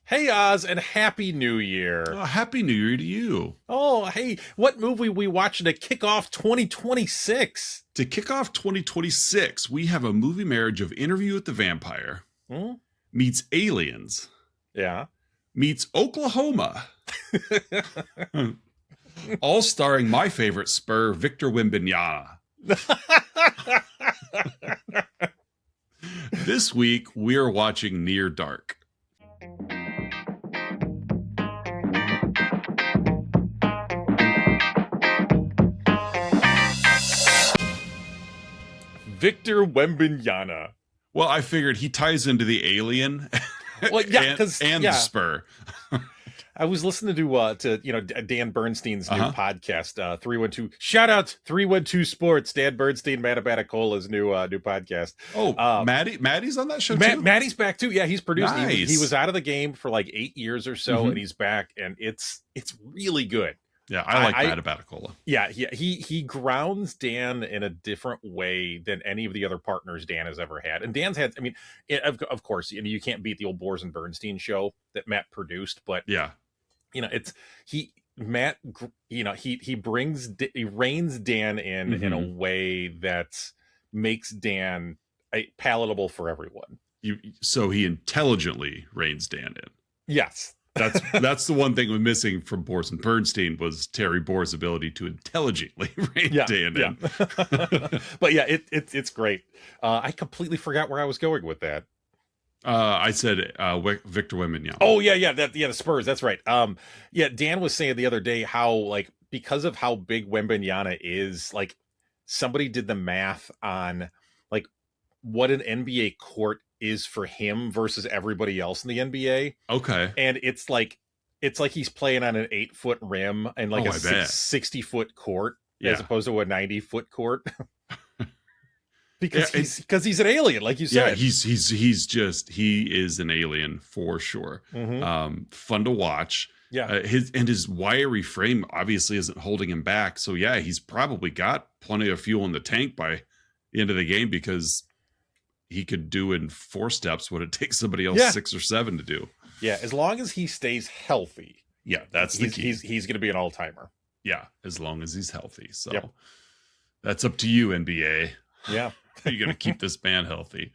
Hey Oz, and Happy New Year. Happy New Year to you. Oh, hey, what movie we watching to kick off 2026? To kick off 2026, we have a movie marriage of Interview with the Vampire Hmm? meets Aliens Yeah. meets Oklahoma, all starring my favorite Spur, Victor Wembanyama. This week, we're watching Near Dark. Victor Wembanyama. Well, I figured he ties into the Alien Well, yeah, because and the Spur. I was listening to Dan Bernstein's new podcast, 312. Shout out 312 Sports, Dan Bernstein, Matabataccola's new podcast. Oh, Maddie's on that show too? Maddie's back too. Yeah, he's produced. Nice. He was out of the game for like 8 years or so, and he's back, and it's really good. Yeah, I like Matabatacola. Yeah, he grounds Dan in a different way than any of the other partners Dan has ever had. And Dan's had, of course, you can't beat the old Boers and Bernstein show that Matt produced, but yeah, he reins Dan in a way that makes Dan palatable for everyone. So he intelligently reins Dan in. Yes. That's the one thing we're missing from Boers and Bernstein was Terry Boer's ability to intelligently rein Dan in. But yeah, it's great. I completely forgot where I was going with that. I said Victor Wembanyama. Oh yeah, the Spurs. That's right. Dan was saying the other day how because of how big Wembanyama is, somebody did the math on what an NBA court is for him versus everybody else in the NBA. Okay. And it's like he's playing on an 8-foot rim and a 60-foot court as opposed to a 90-foot court. because he's an alien, like you said. Yeah, he is an alien for sure. Fun to watch. Yeah. His wiry frame obviously isn't holding him back. So yeah, he's probably got plenty of fuel in the tank by the end of the game because he could do in 4 steps what it takes somebody else 6 or 7 to do. Yeah, as long as he stays healthy. Yeah, that's the key. He's going to be an all-timer. Yeah, as long as he's healthy. So that's up to you, NBA. Yeah. You're going to keep this man healthy.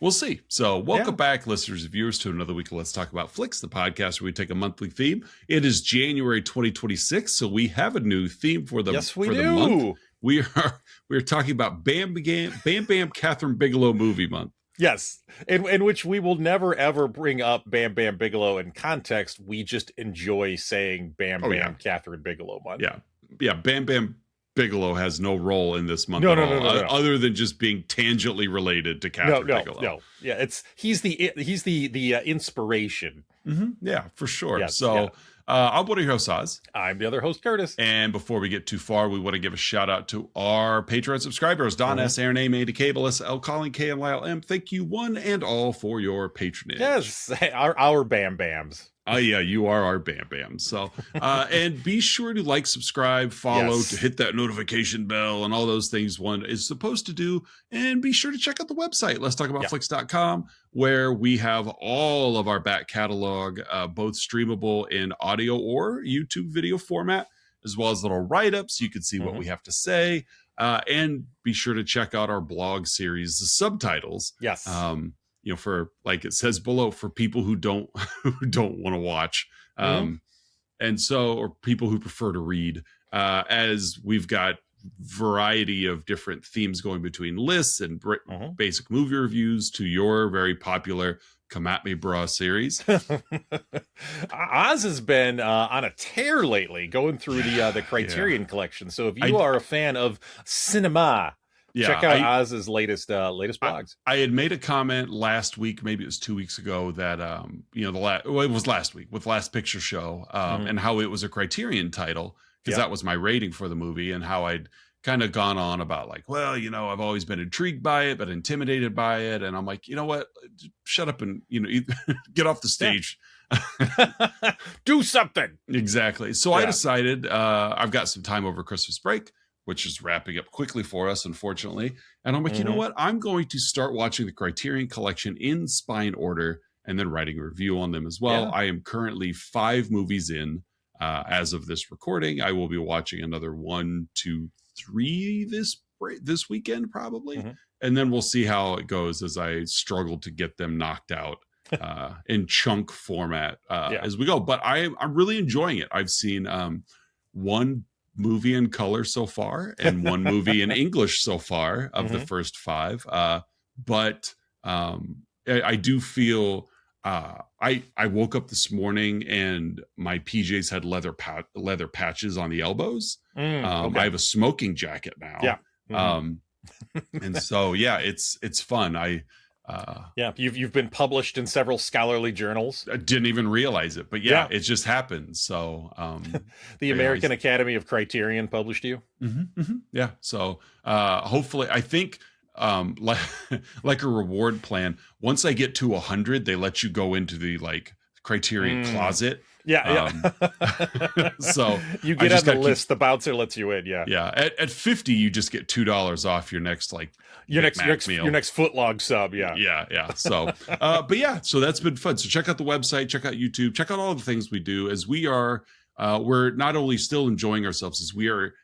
We'll see. So welcome back, listeners and viewers, to another week of Let's Talk About Flicks, the podcast where we take a monthly theme. It is January 2026, so we have a new theme for the, the month. We're talking about Bam Bam Kathryn Bigelow movie month. Yes, in which we will never ever bring up Bam Bam Bigelow in context. We just enjoy saying Bam Kathryn Bigelow month. Yeah. Bam Bam Bigelow has no role in this month at all, other than just being tangentially related to Kathryn Bigelow. No. Yeah, he's the inspiration. Yeah, for sure. Yes, so. I'm one of your hosts, Oz. I'm the other host, Curtis. And before we get too far, we want to give a shout out to our Patreon subscribers, Don S., Aaron A., Mandy Cable, S. L. Colin K. and Lyle M. Thank you one and all for your patronage. Yes, our Bam Bams. Oh, yeah, you are our Bam Bam. So, and be sure to like, subscribe, follow, to hit that notification bell and all those things one is supposed to do. And be sure to check out the website, letstalkaboutflix.com, where we have all of our back catalog, both streamable in audio or YouTube video format, as well as little write-ups. You can see what we have to say. And be sure to check out our blog series, the subtitles. Yes. For like it says below, for people who don't want to watch, and so, or people who prefer to read, as we've got variety of different themes going between lists and basic movie reviews to your very popular Come At Me Bra series. Oz has been on a tear lately, going through the Criterion collection. So if you are a fan of cinema, check out Oz's latest blogs. I had made a comment last week, maybe it was 2 weeks ago, that it was last week with Last Picture Show, and how it was a Criterion title, because that was my rating for the movie, and how I'd kind of gone on about I've always been intrigued by it, but intimidated by it, and I'm like, you know what, shut up and get off the stage. Do something. Exactly. So I decided I've got some time over Christmas break, which is wrapping up quickly for us, unfortunately. And I'm like, you know what? I'm going to start watching the Criterion Collection in spine order and then writing a review on them as well. Yeah. I am currently 5 movies in as of this recording. I will be watching another 1, 2, 3 this weekend probably, and then we'll see how it goes as I struggle to get them knocked out in chunk format as we go. But I'm really enjoying it. I've seen 1 movie in color so far and 1 movie in English so far of the first 5. But I do feel I woke up this morning and my PJs had leather patches on the elbows. I have a smoking jacket now. Yeah. And so it's fun. You've been published in several scholarly journals. I didn't even realize it, but it just happened. So the American Academy of Criterion published you. Yeah. So hopefully, I think like a reward plan. Once I get to 100, they let you go into the Criterion closet. So you get on the list. The bouncer lets you in. At 50, you just get $2 off your next your next footlong sub. So so that's been fun. So check out the website, check out YouTube, check out all the things we do, as we are we're not only still enjoying ourselves, as we are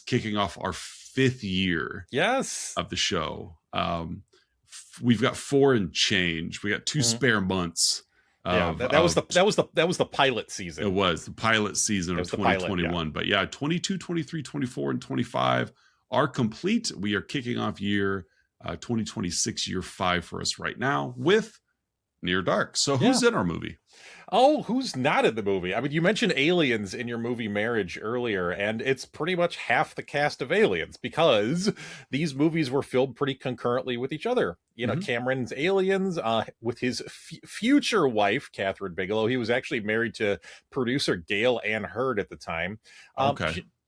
kicking off our 5th year of the show. We've got 4 and change. We got 2 spare months. That was the pilot season. It was the pilot season of 2021. But 22, 23, 24, and 25 are complete. We are kicking off year 2026, year 5 for us right now with Near Dark. So who's in our movie? Oh, who's not in the movie? I mean, you mentioned aliens in your movie Marriage earlier, and it's pretty much half the cast of Aliens, because these movies were filmed pretty concurrently with each other. You know, Cameron's Aliens with his future wife, Kathryn Bigelow. He was actually married to producer Gail Ann Hurd at the time.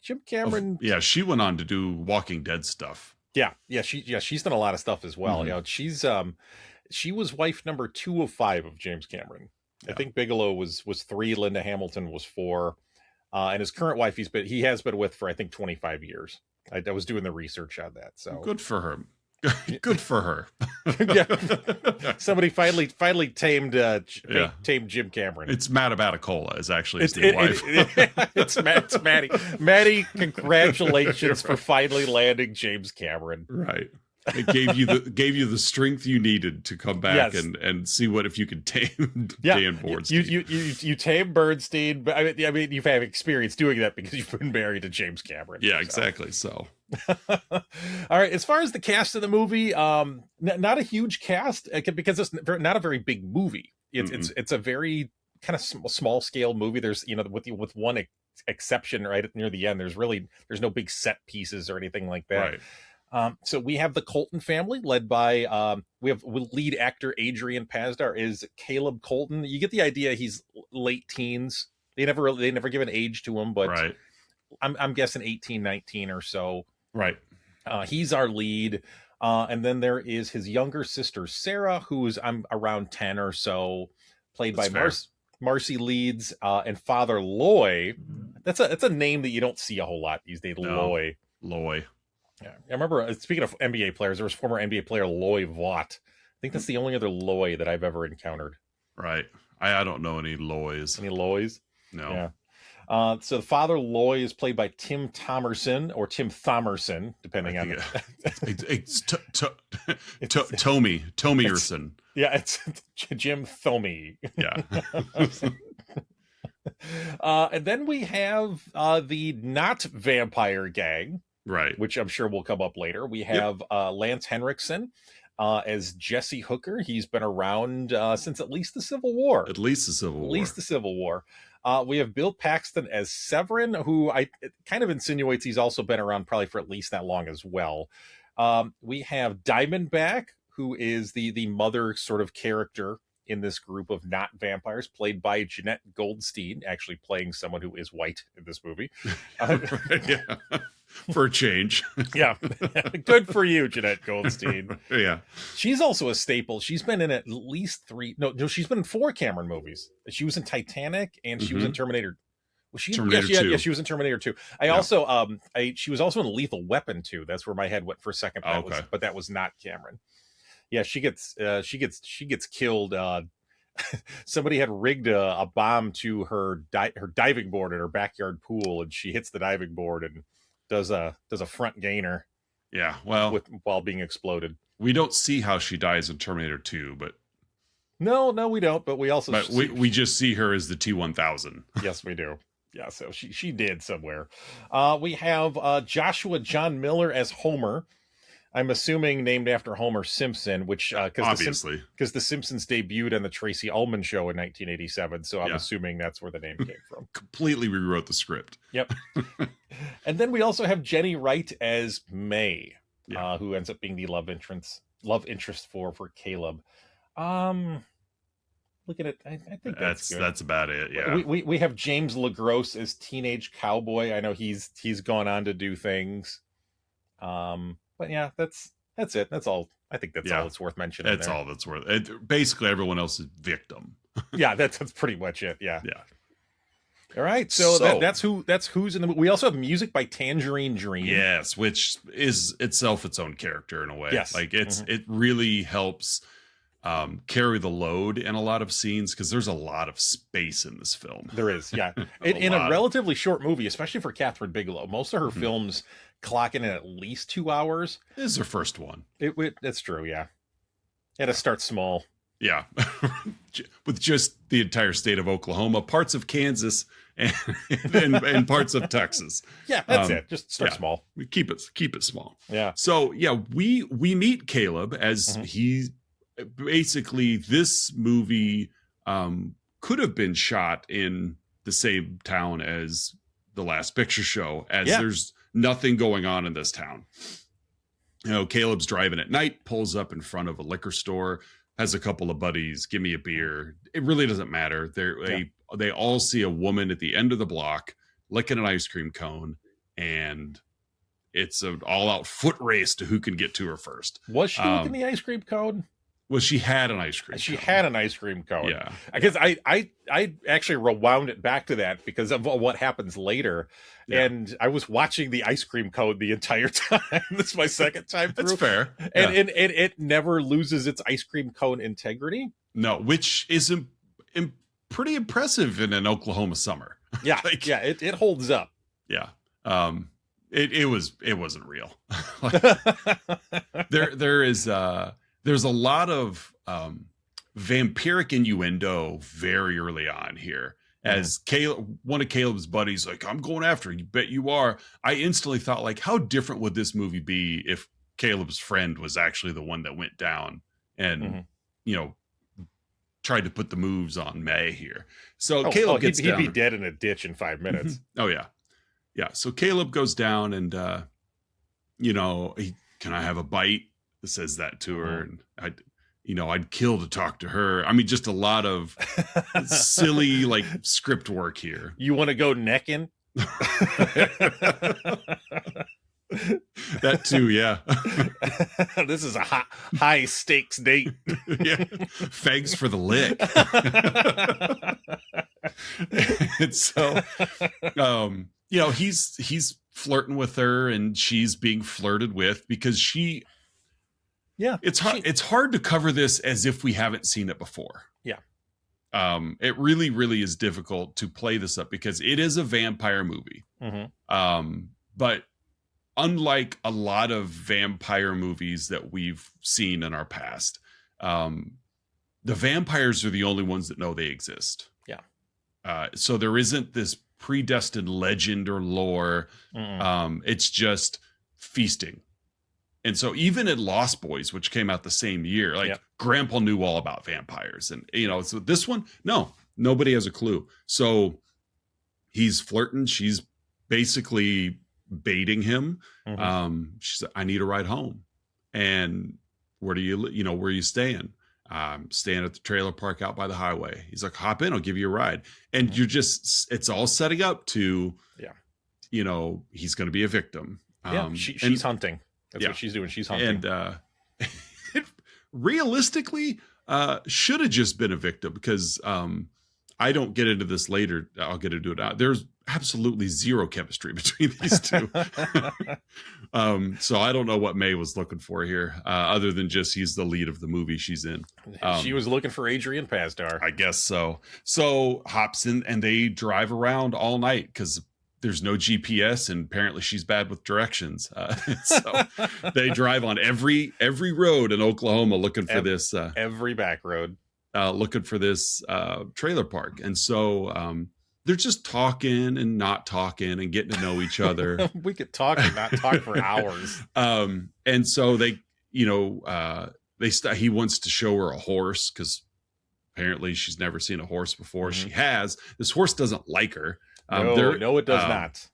Jim Cameron. She went on to do Walking Dead stuff. She's done a lot of stuff as well. You know, she was wife number 2 of 5 of James Cameron. I think Bigelow was 3, Linda Hamilton was 4, and his current wife he has been with for I think 25 years. I was doing the research on that, so good for her. Good for her. Somebody finally tamed Jim Cameron. It's Matt Abaticola is actually his new wife. It's Maddie. Maddie, congratulations for finally landing James Cameron. Right. It gave you the strength you needed to come back and see if you could tame Dan Bernstein. You tame Bernstein, but I mean you've had experience doing that because you've been married to James Cameron. Yeah, exactly. So, all right. As far as the cast of the movie, not a huge cast because it's not a very big movie. It's a very kind of small scale movie. There's with one exception right near the end. There's no big set pieces or anything like that. Right. So we have the Colton family led by lead actor Adrian Pasdar is Caleb Colton. You get the idea he's late teens. They never give an age to him, but I'm guessing 18, 19 or so. Right. He's our lead. And then there is his younger sister Sarah, who's around 10 or so, played by Marcy Leeds, and Father Loy. That's a name that you don't see a whole lot these days. Loy. Yeah, I remember, speaking of NBA players, there was former NBA player Loy Vaught. I think that's the only other Loy that I've ever encountered. Right. I don't know any Loys. Any Loys? No. Yeah. So the father Loy is played by Tim Thomerson, or Tim Thomerson, depending on it's Tomierson. Yeah, it's Jim Thomey. Yeah. And then we have the not vampire gang. Right. Which I'm sure will come up later. We have Lance Henriksen as Jesse Hooker. He's been around since at least the Civil War. The Civil War. We have Bill Paxton as Severen, who it kind of insinuates he's also been around probably for at least that long as well. We have Diamondback, who is the mother sort of character in this group of not vampires, played by Jenette Goldstein, actually playing someone who is white in this movie. For a change. Yeah. Good for you, Jenette Goldstein. Yeah. She's also a staple. She's been in at least 3. No, she's been in 4 Cameron movies. She was in Titanic and she was in Terminator. Was she Terminator 2? Yeah, she was in Terminator 2. She was also in Lethal Weapon 2. That's where my head went for a second. But that was not Cameron. Yeah, she gets killed somebody had rigged a bomb to her diving board at her backyard pool, and she hits the diving board and does a front gainer. Yeah, well, while being exploded. We don't see how she dies in Terminator 2, but no, we don't. But we also we just see her as the T-1000. Yes, we do. Yeah, so she did somewhere. We have Joshua John Miller as Homer. I'm assuming named after Homer Simpson, which obviously because the Simpsons debuted on the Tracy Ullman Show in 1987, so I'm assuming that's where the name came from. Completely rewrote the script. Yep. And then we also have Jenny Wright as May, who ends up being the love interest for Caleb. Looking at, I think that's about it. Yeah. We have James LaGrosse as teenage cowboy. I know he's gone on to do things. But yeah, that's it. That's all. I think that's all that's worth mentioning. That's all that's worth it. Basically, everyone else is victim. Yeah, that's pretty much it. Yeah. Yeah. All right. So that's who's in the movie. We also have music by Tangerine Dream. Yes, which is itself its own character in a way. Yes. Like it really helps carry the load in a lot of scenes because there's a lot of space in this film. There is, yeah. in a relatively short movie, especially for Kathryn Bigelow. Most of her films clock in at least 2 hours. This is her first one. That's true, yeah. Had to start small. Yeah. With just the entire state of Oklahoma, parts of Kansas, and parts of Texas. Yeah, that's it. Just start small. Keep it small. Yeah. So yeah, we meet Caleb as he basically, this movie could have been shot in the same town as The Last Picture Show, as there's nothing going on in this town. You know, Caleb's driving at night, pulls up in front of a liquor store, has a couple of buddies, give me a beer. It really doesn't matter. They all see a woman at the end of the block licking an ice cream cone, and it's an all-out foot race to who can get to her first. Was she licking the ice cream cone? Well, she had an ice cream cone. She had an ice cream cone. Yeah. Because I actually rewound it back to that because of what happens later. Yeah. And I was watching the ice cream cone the entire time. This is my second time through. That's fair. And it never loses its ice cream cone integrity. No, which is pretty impressive in an Oklahoma summer. Yeah. It holds up. Yeah. It wasn't real. There's a lot of vampiric innuendo very early on here. As one of Caleb's buddies, like, I'm going after you. Bet you are. I instantly thought, like, how different would this movie be if Caleb's friend was actually the one that went down and, tried to put the moves on May here. So Caleb gets down. He'd be dead in a ditch in 5 minutes. Oh, yeah. Yeah. So Caleb goes down and, can I have a bite? Says that to her, and I'd kill to talk to her. I mean, just a lot of silly like script work here. You want to go necking? That too, yeah. This is a high stakes date. Yeah, fags for the lick. And so, he's flirting with her, and she's being flirted with because she. Yeah, it's hard to cover this as if we haven't seen it before. Yeah, it really, really is difficult to play this up because it is a vampire movie. But unlike a lot of vampire movies that we've seen in our past, the vampires are the only ones that know they exist. Yeah. So there isn't this predestined legend or lore. It's just feasting. And so even in Lost Boys, which came out the same year, Grandpa knew all about vampires. And, so this one, no, nobody has a clue. So he's flirting. She's basically baiting him. She said, I need a ride home. And where are you staying? I'm staying at the trailer park out by the highway. He's like, hop in, I'll give you a ride. And it's all setting up to, he's going to be a victim. She's hunting. That's what she's doing. She's hunting. And it realistically should have just been a victim because I don't get into this later. I'll get into it. absolutely zero chemistry between these two. So I don't know what May was looking for here, other than just he's the lead of the movie she's in. She was looking for Adrian Pasdar. I guess so. So hops in and they drive around all night because there's no GPS and apparently she's bad with directions. So they drive on every road in Oklahoma looking for this. Every back road. Looking for this trailer park. And so they're just talking and not talking and getting to know each other. We could talk and not talk for hours. And so they, he wants to show her a horse because apparently she's never seen a horse before. Mm-hmm. She has. This horse doesn't like her. No, it does not.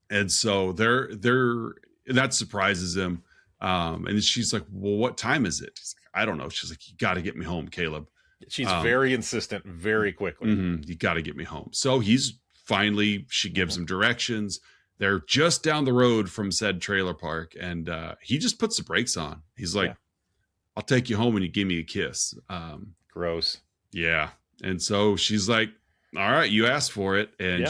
And so that surprises him. And she's like, well, what time is it? He's like, I don't know. She's like, you got to get me home, Caleb. She's very insistent, very quickly. Mm-hmm, you got to get me home. So she gives him directions. They're just down the road from said trailer park. And he just puts the brakes on. He's like, I'll take you home and you give me a kiss. Gross. Yeah. And so she's like, all right, you asked for it. And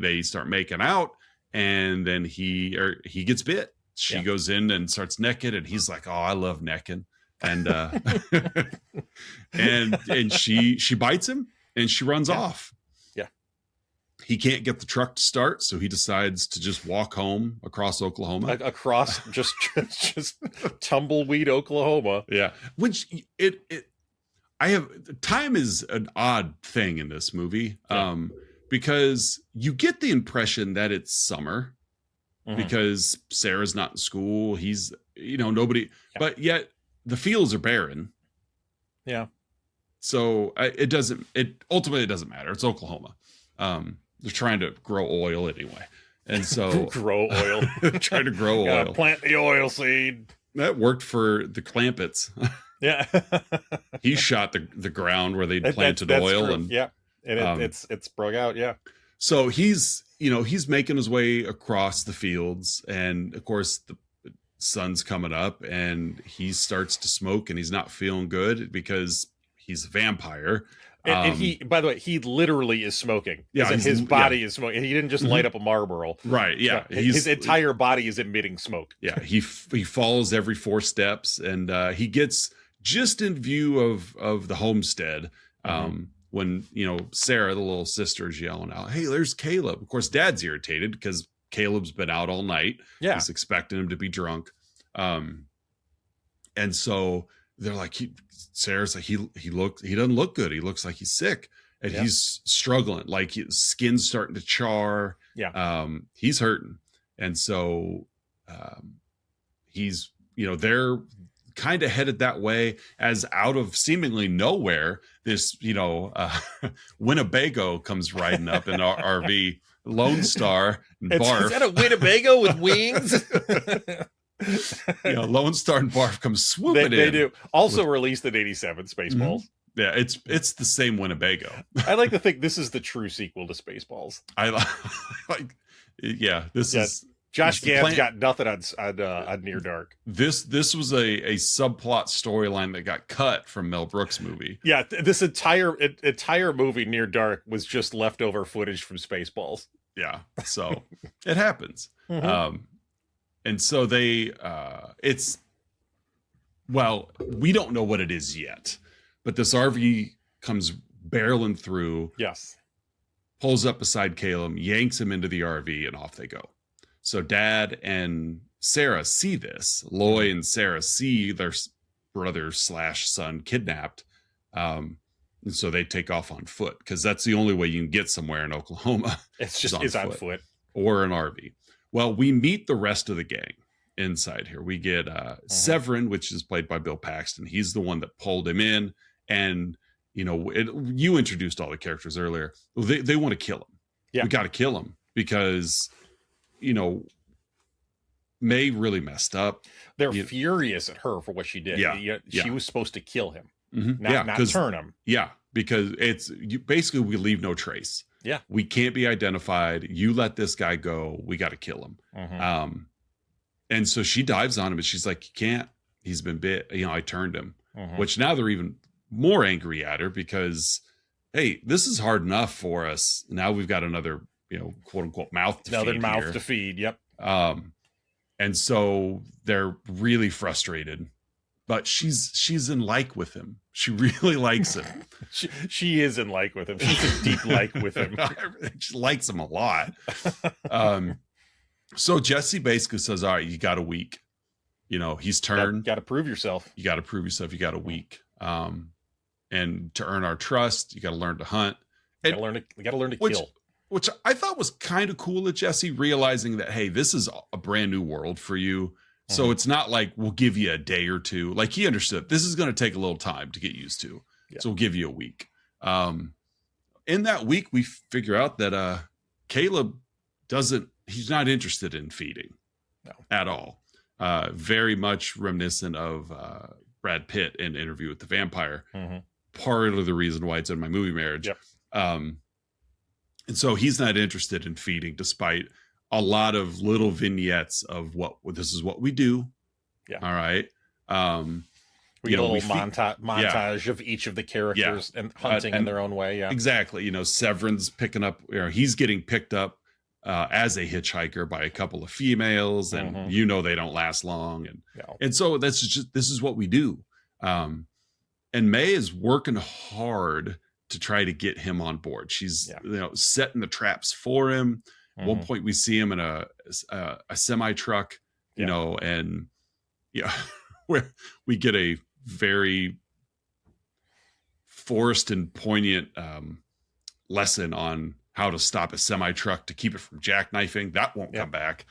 they start making out. And then he gets bit. She goes in and starts necking, and he's like, oh, I love necking. And and she bites him and she runs off. Yeah. He can't get the truck to start, so he decides to just walk home across Oklahoma. Across just tumbleweed Oklahoma. Yeah. Which time is an odd thing in this movie. Because you get the impression that it's summer. Mm-hmm. Because Sarah's not in school. He's, nobody, but yet the fields are barren. Yeah. So it ultimately doesn't matter. It's Oklahoma. They're trying to grow oil anyway. And so grow oil, trying to grow oil, plant the oil seed. That worked for the Clampetts. Yeah. He shot the ground where they planted oil. True. And and it's broke out. Yeah. So he's making his way across the fields, and of course the sun's coming up and he starts to smoke and he's not feeling good because he's a vampire. And he, by the way, he literally is smoking. Yeah. His body is smoking. He didn't just light up a Marlboro. Right. Yeah. His entire body is emitting smoke. Yeah. He follows every 4 steps and he gets just in view of the homestead. When, Sarah, the little sister, is yelling out, hey, there's Caleb. Of course, Dad's irritated because Caleb's been out all night. Yeah. He's expecting him to be drunk. And so they're like, Sarah's like, he doesn't look good. He looks like he's sick. And he's struggling. Like his skin's starting to char. Yeah. He's hurting. And so he's, they're kind of headed that way as out of seemingly nowhere, this, Winnebago comes riding up in our RV, Lone Star and Barf. Is that a Winnebago with wings? Lone Star and Barf come swooping in. They do. Also released in 87, Spaceballs. Mm-hmm. Yeah, it's the same Winnebago. I like to think this is the true sequel to Spaceballs. I like, this is... Josh Gad's got nothing on Near Dark. This was a subplot storyline that got cut from Mel Brooks' movie. Yeah, this entire movie, Near Dark, was just leftover footage from Spaceballs. Yeah, so it happens. Mm-hmm. And so we don't know what it is yet, but this RV comes barreling through. Yes. Pulls up beside Caleb, yanks him into the RV, and off they go. So Dad and Sarah see this. Loy and Sarah see their brother/son kidnapped. And so they take off on foot because that's the only way you can get somewhere in Oklahoma. It's on foot. Or an RV. Well, we meet the rest of the gang inside here. We get Severen, which is played by Bill Paxton. He's the one that pulled him in. And, you introduced all the characters earlier. They want to kill him. Yeah. We got to kill him because... May really messed up. They're furious at her for what she did. She was supposed to kill him, mm-hmm. not turn him. Yeah, because basically we leave no trace. Yeah, we can't be identified. You let this guy go. We got to kill him. Mm-hmm. And so she dives on him, and she's like, "You can't. He's been bit. I turned him." Mm-hmm. Which now they're even more angry at her because, hey, this is hard enough for us. Now we've got another quote unquote mouth to another feed mouth here. to feed. Yep. And so they're really frustrated, but she's in like with him. She really likes him. she is in like with him. She's in deep like with him. She likes him a lot. So Jesse basically says, all right, you got a week. He's turned. Got to prove yourself. You got to prove yourself. You got a week. And to earn our trust, you got to learn to hunt. You got to learn to kill. Which I thought was kind of cool at Jesse, realizing that, hey, this is a brand new world for you. So it's not like we'll give you a day or two. Like, he understood this is going to take a little time to get used to. Yeah. So we'll give you a week. In that week, we figure out that Caleb he's not interested in feeding at all. Very much reminiscent of Brad Pitt in Interview with the Vampire. Part of the reason why it's in my movie Marriage. Yep. And so he's not interested in feeding, despite a lot of little vignettes of this is what we do. Yeah. All right. We get a little montage of each of the characters and hunting in their own way. Yeah, exactly. Severin's picking up, he's getting picked up as a hitchhiker by a couple of females, and they don't last long. And so this is what we do. And May is working hard to try to get him on board. She's setting the traps for him. At one point we see him in a semi truck, and where we get a very forced and poignant lesson on how to stop a semi truck to keep it from jackknifing. That won't come back.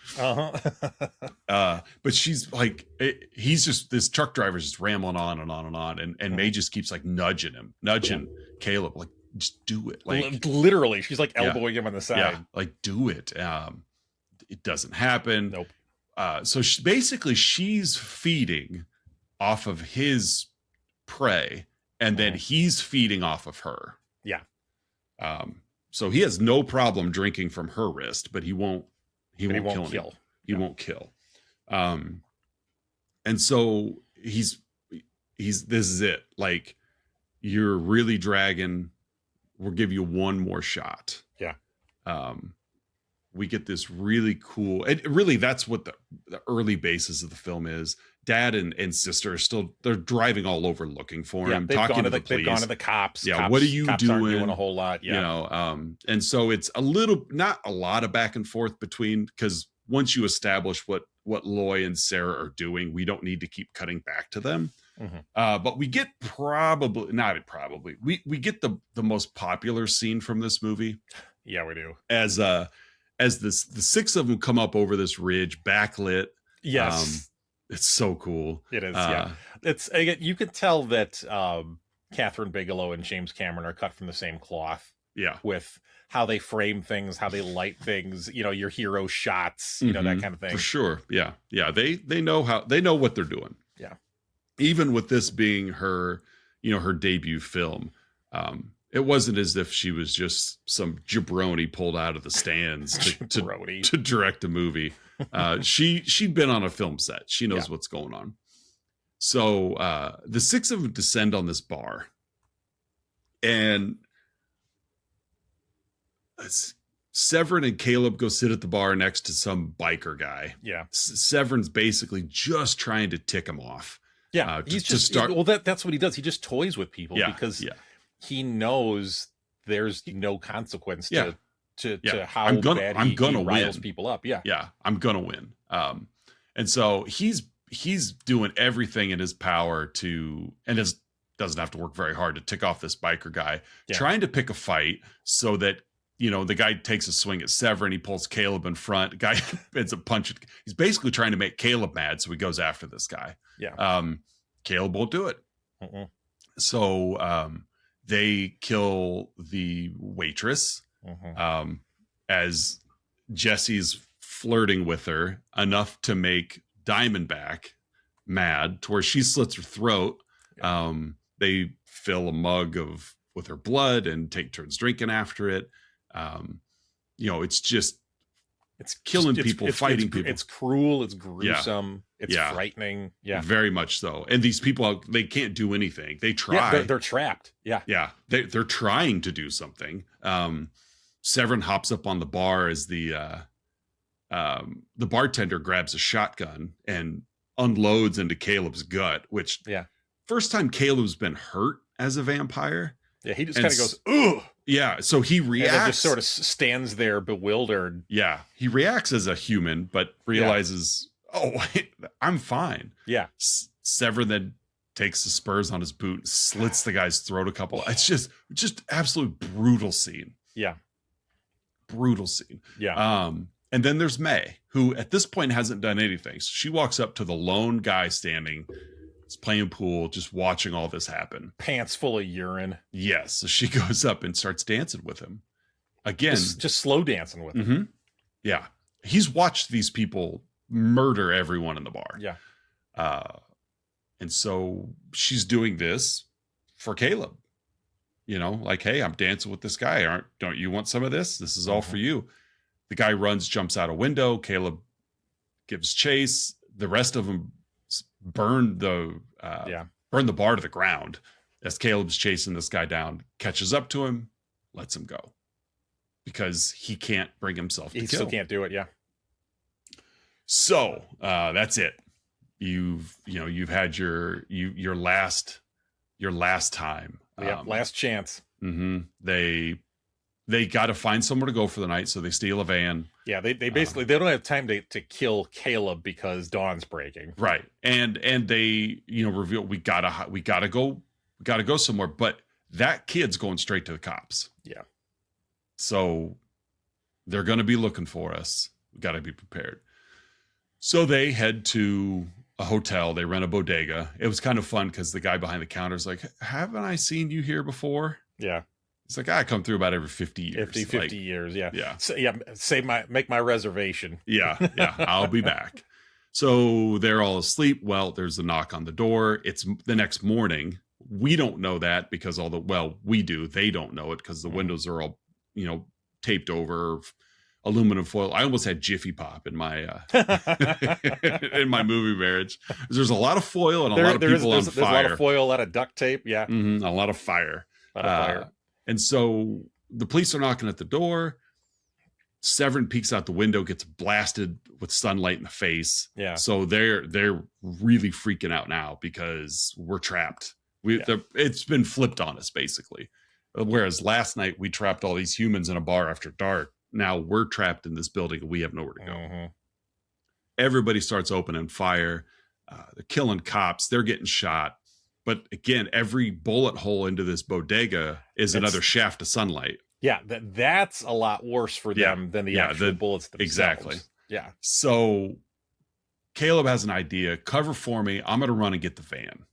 But she's like, this truck driver's just rambling on and on and on. And May just keeps like nudging Caleb, like, just do it. Like, literally, she's like elbowing him on the side. Yeah, like, do it. It doesn't happen. Nope. So she's feeding off of his prey, and then he's feeding off of her. Yeah. So he has no problem drinking from her wrist, but he won't kill. He won't kill. And so he's this is it. Like, you're really dragging. We'll give you one more shot. Yeah. We get this really cool, and really that's what the early basis of the film is. Dad and sister are they're driving all over looking for him, talking to the police. They've gone to the cops. Yeah, what are you cops doing? Aren't doing a whole lot. Yeah. And so it's not a lot of back and forth between, because once you establish what Loy and Sarah are doing, we don't need to keep cutting back to them. But we get we get the most popular scene from this movie. Yeah, we do. As the six of them come up over this ridge, backlit. Yes. It's so cool. It is. Yeah. It's, again, you could tell that Kathryn Bigelow and James Cameron are cut from the same cloth. Yeah. With how they frame things, how they light things, your hero shots, that kind of thing. For sure. Yeah. Yeah. They know what they're doing. Yeah. Even with this being her debut film, it wasn't as if she was just some jabroni pulled out of the stands to direct a movie. She'd been on a film set. She knows what's going on. So the six of them descend on this bar, and Severen and Caleb go sit at the bar next to some biker guy. Yeah. Severin's basically just trying to tick him off. Yeah. That's what he does. He just toys with people because he knows there's no consequence to how bad he riles people up. Yeah. Yeah. I'm going to win. And so he's doing everything in his power doesn't have to work very hard to tick off this biker guy, trying to pick a fight so that, the guy takes a swing at Severen. He pulls Caleb in front. The guy ends up punching. He's basically trying to make Caleb mad. So he goes after this guy. Yeah. Caleb won't do it. So they kill the waitress as Jesse's flirting with her enough to make Diamondback mad, to where she slits her throat. They fill a mug with her blood and take turns drinking after it. It's killing people, fighting people. It's cruel. It's gruesome. It's frightening. Yeah, very much so. And these people, they can't do anything. They try. They're trapped. Yeah. Yeah. They're trying to do something. Severen hops up on the bar as the bartender grabs a shotgun and unloads into Caleb's gut, which first time Caleb's been hurt as a vampire. Yeah, he just kind of goes, "Ugh." Yeah, so he reacts. And then just sort of stands there bewildered. Yeah, he reacts as a human, but realizes, oh, wait, I'm fine. Yeah. Severen then takes the spurs on his boot and slits the guy's throat a couple. It's just absolute brutal scene. Yeah. Brutal scene. Yeah. And then there's May, who at this point hasn't done anything. So she walks up to the lone guy standing, is playing pool, just watching all this happen. Pants full of urine. Yes. So she goes up and starts dancing with him. Again. Just slow dancing with him. Yeah. He's watched these people murder everyone in the bar. Yeah. And so she's doing this for Caleb. You know, like, hey, I'm dancing with this guy. Don't you want some of this? This is all for you. The guy runs, jumps out a window. Caleb gives chase. The rest of them burn the bar to the ground as Caleb's chasing this guy down, catches up to him, lets him go because he can't bring himself to kill. He still can't do it. Yeah. So that's it. You've had your last time. Last chance. They got to find somewhere to go for the night, so they steal a van. Yeah, they basically they don't have time to kill Caleb because dawn's breaking. Right, and they reveal we gotta go somewhere, but that kid's going straight to the cops. Yeah, so they're going to be looking for us. We got to be prepared. So they head to a hotel. They rent a bodega. It was kind of fun because the guy behind the counter is like, "Haven't I seen you here before?" Yeah. It's like, I come through about every 50 years. 50 years, yeah. Yeah. So, make my reservation. Yeah, I'll be back. So they're all asleep. Well, there's a knock on the door. It's the next morning. We don't know that because we do. They don't know it because the windows are all, taped over, aluminum foil. I almost had Jiffy Pop in my in my movie marriage. There's a lot of foil and a lot of people on fire. There's a lot of foil, a lot of duct tape. Yeah. A lot of fire. And so the police are knocking at the door. Severen peeks out the window, gets blasted with sunlight in the face. Yeah. So they're really freaking out now because we're trapped. It's been flipped on us basically. Whereas last night we trapped all these humans in a bar after dark. Now we're trapped in this building and we have nowhere to go. Everybody starts opening fire. They're killing cops. They're getting shot. But again, every bullet hole into this bodega is another shaft of sunlight. Yeah, that's a lot worse for them than the actual bullets themselves. Exactly. Yeah. So Caleb has an idea. Cover for me. I'm going to run and get the van.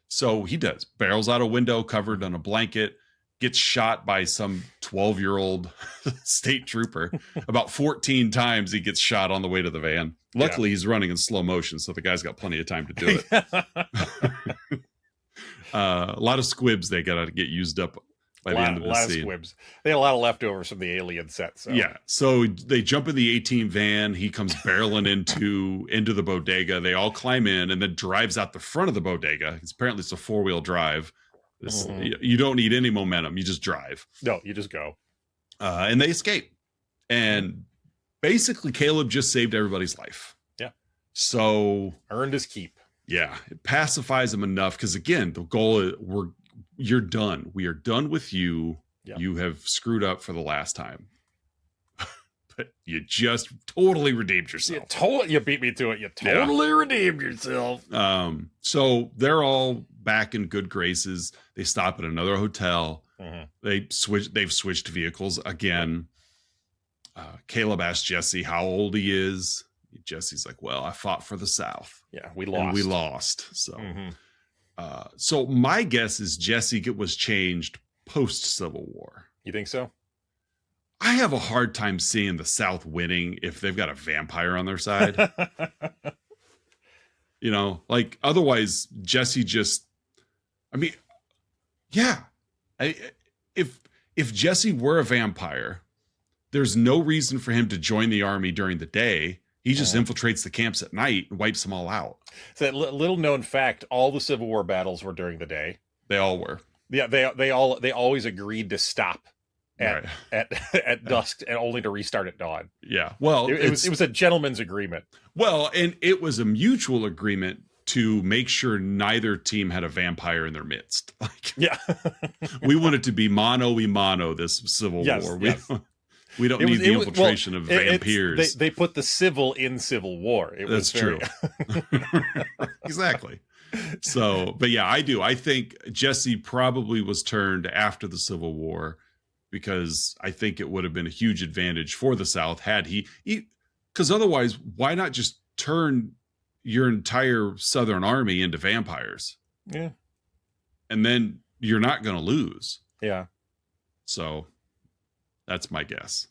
So he does. Barrels out a window, covered in a blanket, gets shot by some 12-year-old state trooper. About 14 times he gets shot on the way to the van. Luckily, he's running in slow motion, so the guy's got plenty of time to do it. A lot of squibs they got to get used up by the end of the scene. A lot of squibs. They had a lot of leftovers from the alien set. So. Yeah. So they jump in the 18 van. He comes barreling into the bodega. They all climb in and then drives out the front of the bodega. Apparently it's a 4-wheel drive. You don't need any momentum. You just drive. No, you just go. And they escape. And basically Caleb just saved everybody's life. Yeah. So earned his keep. Yeah, it pacifies him enough because again, the goal is you're done. We are done with you. Yep. You have screwed up for the last time. But you just totally redeemed yourself. You beat me to it. You totally redeemed yourself. So they're all back in good graces. They stop at another hotel. They've switched vehicles again. Caleb asks Jesse how old he is. Jesse's like, well, I fought for the South. Yeah, we lost. So, so my guess is Jesse was changed post Civil War. You think so? I have a hard time seeing the South winning if they've got a vampire on their side. Otherwise Jesse if Jesse were a vampire, there's no reason for him to join the army during the day. He just infiltrates the camps at night and wipes them all out. So that little known fact, all the Civil War battles were during the day. They all were. Yeah, they always agreed to stop at at dusk, and only to restart at dawn. Yeah. Well, it was a gentleman's agreement. Well, and it was a mutual agreement to make sure neither team had a vampire in their midst. Like, yeah, we want it to be mano y mano, this civil war. We don't need the infiltration of vampires. They put the civil in Civil War. That's true. Exactly. So, but yeah, I think Jesse probably was turned after the Civil War, because I think it would have been a huge advantage for the South had he because otherwise, why not just turn your entire Southern army into vampires? Yeah. And then you're not going to lose. Yeah. So that's my guess.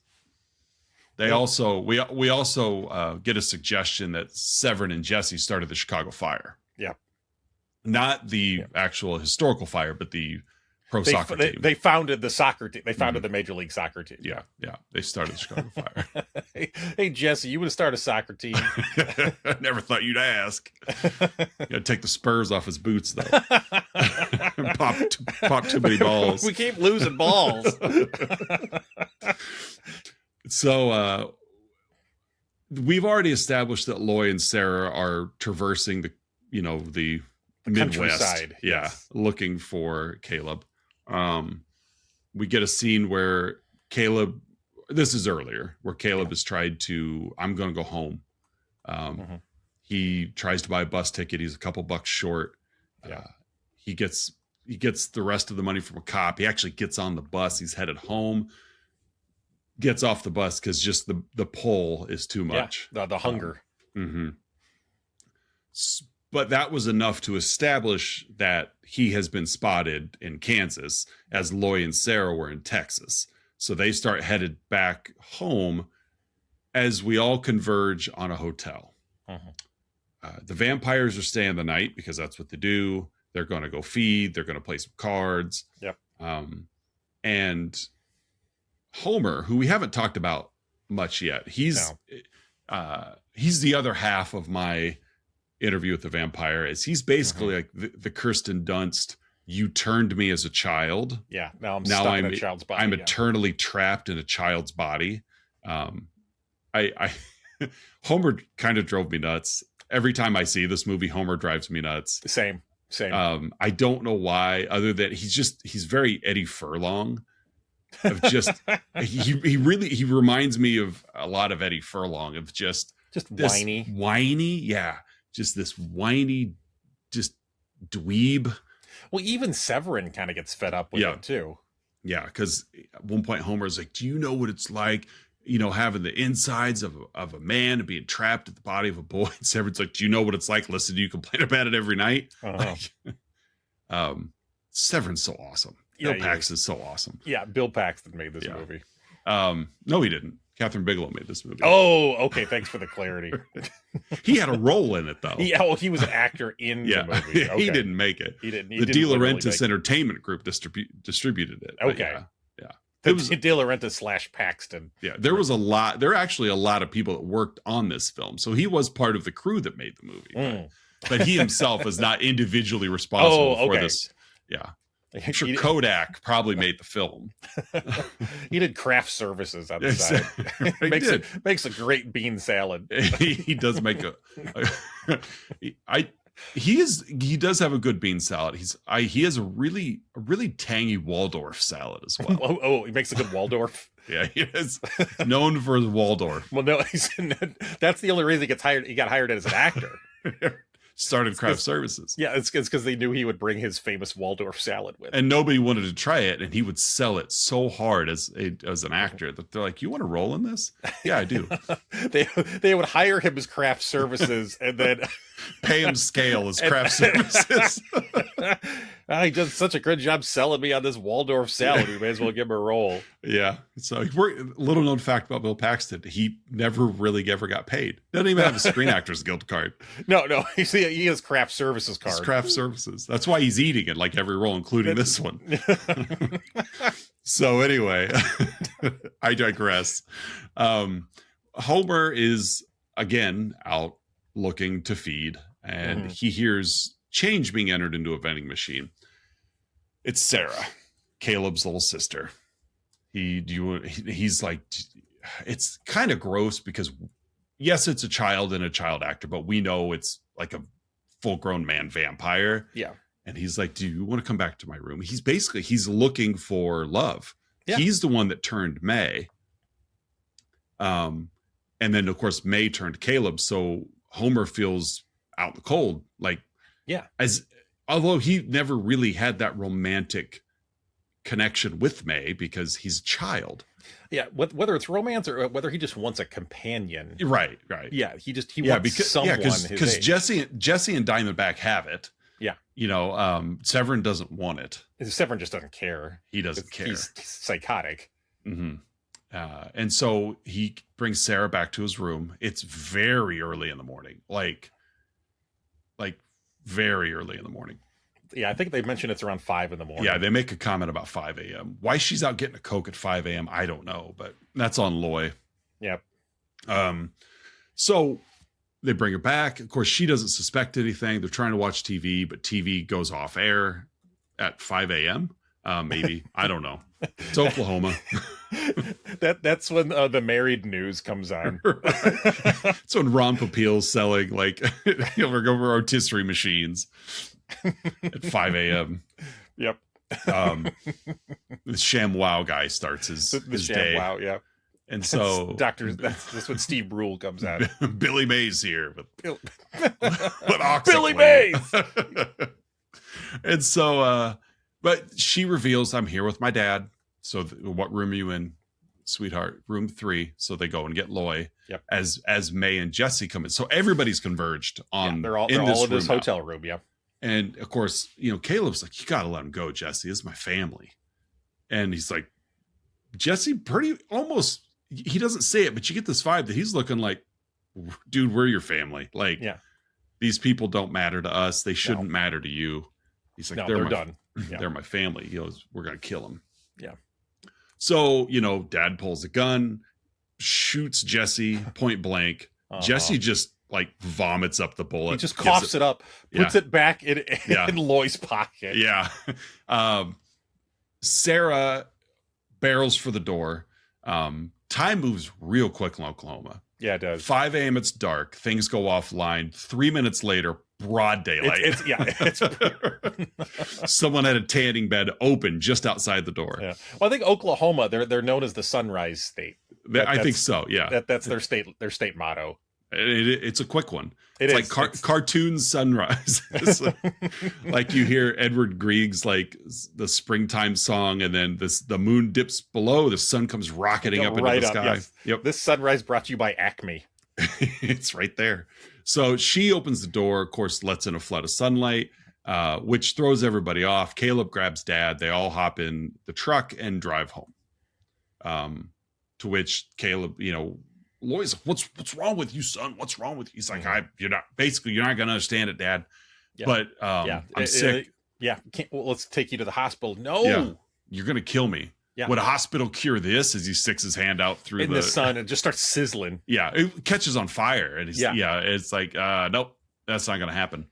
They also, we also get a suggestion that Severen and Jesse started the Chicago Fire. Yeah. Not the actual historical fire, but the soccer team. They founded the soccer team. They founded the Major League Soccer team. Yeah. Yeah. They started the Chicago Fire. Hey, Jesse, you would have started a soccer team. I never thought you'd ask. You gotta take the spurs off his boots, though. pop too many balls. We keep losing balls. So we've already established that Loy and Sarah are traversing the Midwest. Countryside. Yeah. Yes. Looking for Caleb. We get a scene where Caleb, this is earlier, where Caleb has tried to, I'm going to go home. He tries to buy a bus ticket. He's a couple bucks short. He gets the rest of the money from a cop. He actually gets on the bus. He's headed home. Gets off the bus because just the pull is too much. Yeah, the hunger. But that was enough to establish that he has been spotted in Kansas, as Loy and Sarah were in Texas. So they start headed back home as we all converge on a hotel. The vampires are staying the night because that's what they do. They're going to go feed. They're going to play some cards. Yep. And Homer, who we haven't talked about much yet, he's the other half of my interview with the vampire. Is he's basically like the Kirsten Dunst, you turned me as a child. Yeah. Now I'm stuck in a child's body. I'm eternally trapped in a child's body. I Homer kind of drove me nuts. Every time I see this movie, Homer drives me nuts. Same. I don't know why, other than he's very Eddie Furlong. Of just he reminds me of a lot of Eddie Furlong, of just whiny, yeah, just this whiny, just dweeb. Well, even Severen kind of gets fed up with it too. Yeah, because at one point Homer's like, "Do you know what it's like, having the insides of a man and being trapped at the body of a boy?" And Severen's like, "Do you know what it's like? Listen to you complain about it every night." Severin's so awesome. Bill Paxton is so awesome. Yeah, Bill Paxton made this movie. No, he didn't. Kathryn Bigelow made this movie. Oh, okay. Thanks for the clarity. He had a role in it, though. He was an actor in the movie. Okay. He didn't make it. He didn't. The De Laurentiis Entertainment Group distributed it. Okay. Yeah. It was De Laurentiis / Paxton. Yeah, there are actually a lot of people that worked on this film. So he was part of the crew that made the movie. But he himself is not individually responsible for this. Yeah. I'm sure Kodak probably made the film. He did craft services on the side. Makes a great bean salad. He does make he does have a good bean salad. He has a really tangy Waldorf salad as well. Oh, he makes a good Waldorf. Yeah, he is known for his Waldorf. Well, no, that's the only reason he gets hired. He got hired as an actor. Started craft services. Yeah, it's because they knew he would bring his famous Waldorf salad with him. And nobody wanted to try it, and he would sell it so hard as an actor that they're like, "You want to roll in this?" Yeah, I do. They would hire him as craft services and then pay him scale as craft services. He does such a good job selling me on this Waldorf salad. We may as well give him a roll. Yeah. So little known fact about Bill Paxton, he never really ever got paid. Doesn't even have a Screen Actors Guild card. No. He has craft services card. It's craft services. That's why he's eating it like every role, including this one. So anyway, I digress. Homer is again out looking to feed, and he hears change being entered into a vending machine. It's Sarah, Caleb's little sister. He's like, it's kind of gross because yes, it's a child and a child actor, but we know it's like a full-grown man vampire. Yeah. And he's like, do you want to come back to my room? He's looking for love. Yeah. He's the one that turned May. And then of course May turned Caleb. So Homer feels out in the cold. Like, yeah, although he never really had that romantic connection with May because he's a child. Yeah, whether it's romance or whether he just wants a companion. Right. Yeah, he wants someone because Jesse and Diamondback have it. Yeah. Severen doesn't want it. Severen just doesn't care. He doesn't care. He's psychotic. Mm-hmm. And so he brings Sarah back to his room. It's very early in the morning, like very early in the morning. Yeah, I think they mentioned it's around 5 in the morning. Yeah, they make a comment about 5 a.m. Why she's out getting a Coke at 5 a.m., I don't know, but that's on Loy. Yep. So they bring her back. Of course, she doesn't suspect anything. They're trying to watch TV, but TV goes off air at 5 a.m. Maybe. I don't know. It's Oklahoma. That's when the married news comes on. It's when Ron Popeil's selling like rotisserie machines at 5 a.m. Yep. The ShamWow guy starts his day. ShamWow, yeah. And so that's when Steve Brule comes out. Billy Mays here with Billy Mays. And so but she reveals, I'm here with my dad. So what room are you in, sweetheart? Room 3. So they go and get Loy. Yep. As May and Jesse come in. So everybody's converged on they're all in this hotel room. Yeah. And of course, Caleb's like, you got to let him go, Jesse. This is my family. And he's like, Jesse, he doesn't say it, but you get this vibe that he's looking like, dude, we're your family. Like, yeah, these people don't matter to us. They shouldn't matter to you. He's like, they're done. Yeah. They're my family. We're going to kill them. Yeah. So, dad pulls a gun, shoots Jesse point blank. Jesse just like vomits up the bullet. He just coughs it up, puts it back in Loy's pocket. Yeah. Sarah barrels for the door. Time moves real quick in Oklahoma. Yeah, it does. 5 a.m. It's dark. Things go offline. 3 minutes later, broad daylight. Someone had a tanning bed open just outside the door. Yeah. Well, I think Oklahoma, they're known as the Sunrise State. I think so. Yeah. That's their state motto. It's a quick one. It's like cartoon sunrise. Like you hear Edward Grieg's like the springtime song, and then the moon dips below, the sun comes rocketing up into the sky. Yes. Yep. This sunrise brought to you by Acme. It's right there. So she opens the door, of course, lets in a flood of sunlight, which throws everybody off. Caleb grabs dad. They all hop in the truck and drive home. To which Caleb, Loy's like, what's wrong with you, son? What's wrong with you? He's like, you're not going to understand it, Dad. Yeah. But I'm sick. Let's take you to the hospital. No. Yeah. You're going to kill me. Yeah. Would a hospital cure this? As he sticks his hand out through the sun and just starts sizzling. Yeah. It catches on fire. And it's like, nope, that's not going to happen.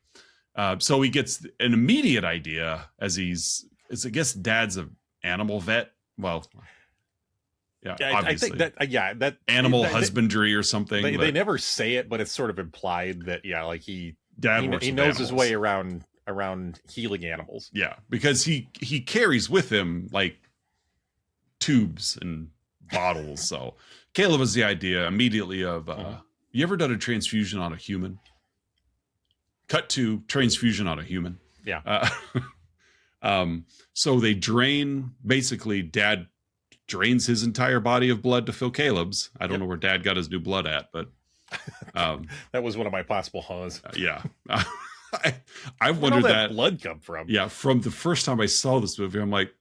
So he gets an immediate idea I guess Dad's an animal vet. Well, yeah, obviously. I think that animal husbandry or something. They never say it, but it's sort of implied that like he knows his way around healing animals. Yeah, because he carries with him like tubes and bottles. So Caleb has the idea immediately of you ever done a transfusion on a human? Cut to transfusion on a human. Yeah. So they basically Dad drains his entire body of blood to fill Caleb's. I don't know where Dad got his new blood at, but that was one of my possible ha's. Yeah. I wondered that blood come from. Yeah, from the first time I saw this movie, I'm like,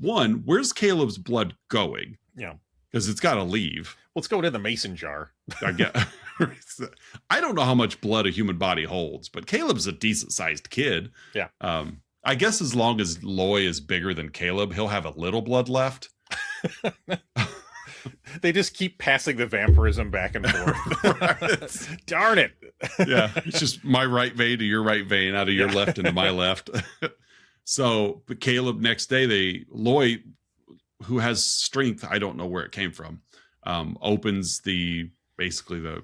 one, where's Caleb's blood going? Yeah. Because it's got to leave. Well, it's going in the mason jar. I don't know how much blood a human body holds, but Caleb's a decent sized kid. Yeah. I guess as long as Loy is bigger than Caleb, he'll have a little blood left. They just keep passing the vampirism back and forth. Darn it. Yeah, it's just my right vein to your right vein, out of your left into my left. So, but Caleb, next day, Loy who has strength, I don't know where it came from, opens basically the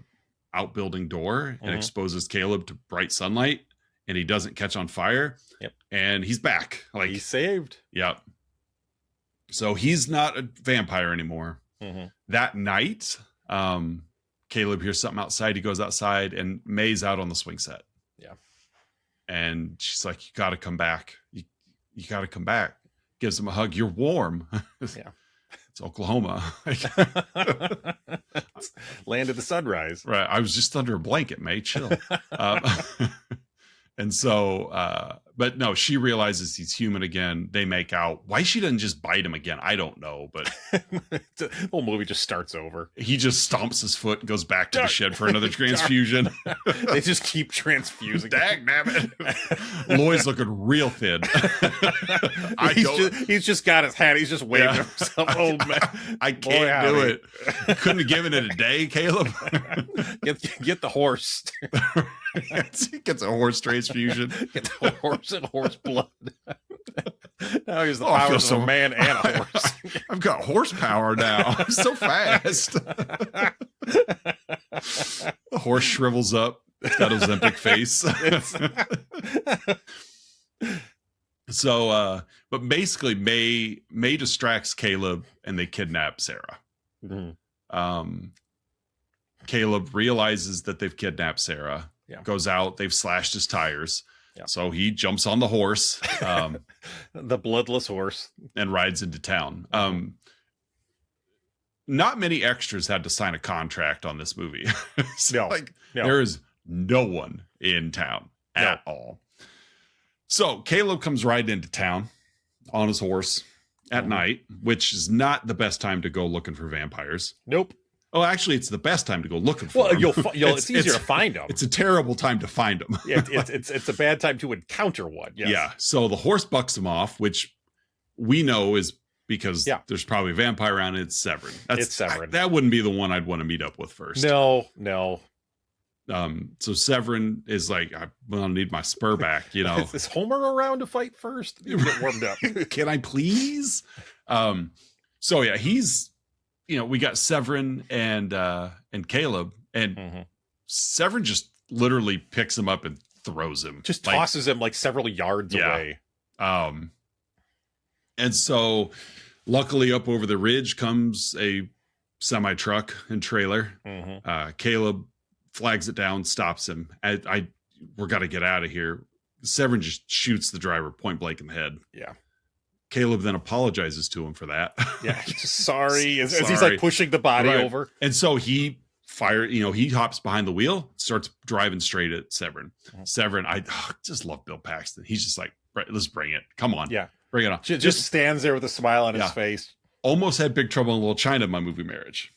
outbuilding door and exposes Caleb to bright sunlight, and he doesn't catch on fire. Yep. And he's back. Like, he's saved. Yep. So he's not a vampire anymore. That night, Caleb hears something outside. He goes outside, and May's out on the swing set. Yeah. And she's like, you got to come back. You got to come back. Gives him a hug. You're warm. Yeah. It's Oklahoma. Land of the sunrise. Right. I was just under a blanket, May. Chill. And so, but no, she realizes he's human again. They make out. Why she doesn't just bite him again, I don't know. But the whole movie just starts over. He just stomps his foot and goes back to the shed for another transfusion. They just keep transfusing. Dang, damn it. Lloyd's looking real thin. He's just got his hat. He's just waving himself. Oh, man. I can't do it. Couldn't have given it a day, Caleb. Get the horse. He gets a horse transfusion. Get the horse and horse blood. Now he's the powers of a man and a horse. I've got horsepower now. I'm so fast. The horse shrivels up. It's got Ozempic face. So, but basically, May distracts Caleb, and they kidnap Sarah. Caleb realizes that they've kidnapped Sarah. Goes out. They've slashed his tires. So he jumps on the horse, the bloodless horse, and rides into town. Not many extras had to sign a contract on this movie. So, there is no one in town at all. So Caleb comes riding into town on his horse at night, which is not the best time to go looking for vampires. Nope. Oh, actually, it's the best time to go looking for them. It's easier to find them. It's a terrible time to find them. It's a bad time to encounter one. Yes. Yeah. So the horse bucks him off, which we know is because there's probably a vampire around it. It's Severen. It's Severen. That wouldn't be the one I'd want to meet up with first. No. So Severen is like, I'm gonna need my spur back. Is Homer around to fight first? Get warmed up. Can I please? So yeah, he's. We got Severen and Caleb, and Severen just literally picks him up and throws him. Just tosses him like several yards away. And so luckily up over the ridge comes a semi truck and trailer. Caleb flags it down, stops him. We're got to get out of here. Severen just shoots the driver point blank in the head. Yeah. Caleb then apologizes to him for that. Yeah, sorry. As he's like pushing the body over. And so he he hops behind the wheel, starts driving straight at Severen. Severen, I just love Bill Paxton. He's just like, let's bring it. Come on. Yeah. Bring it on. Just stands there with a smile on his face. Almost had Big Trouble in Little China in my movie Marriage.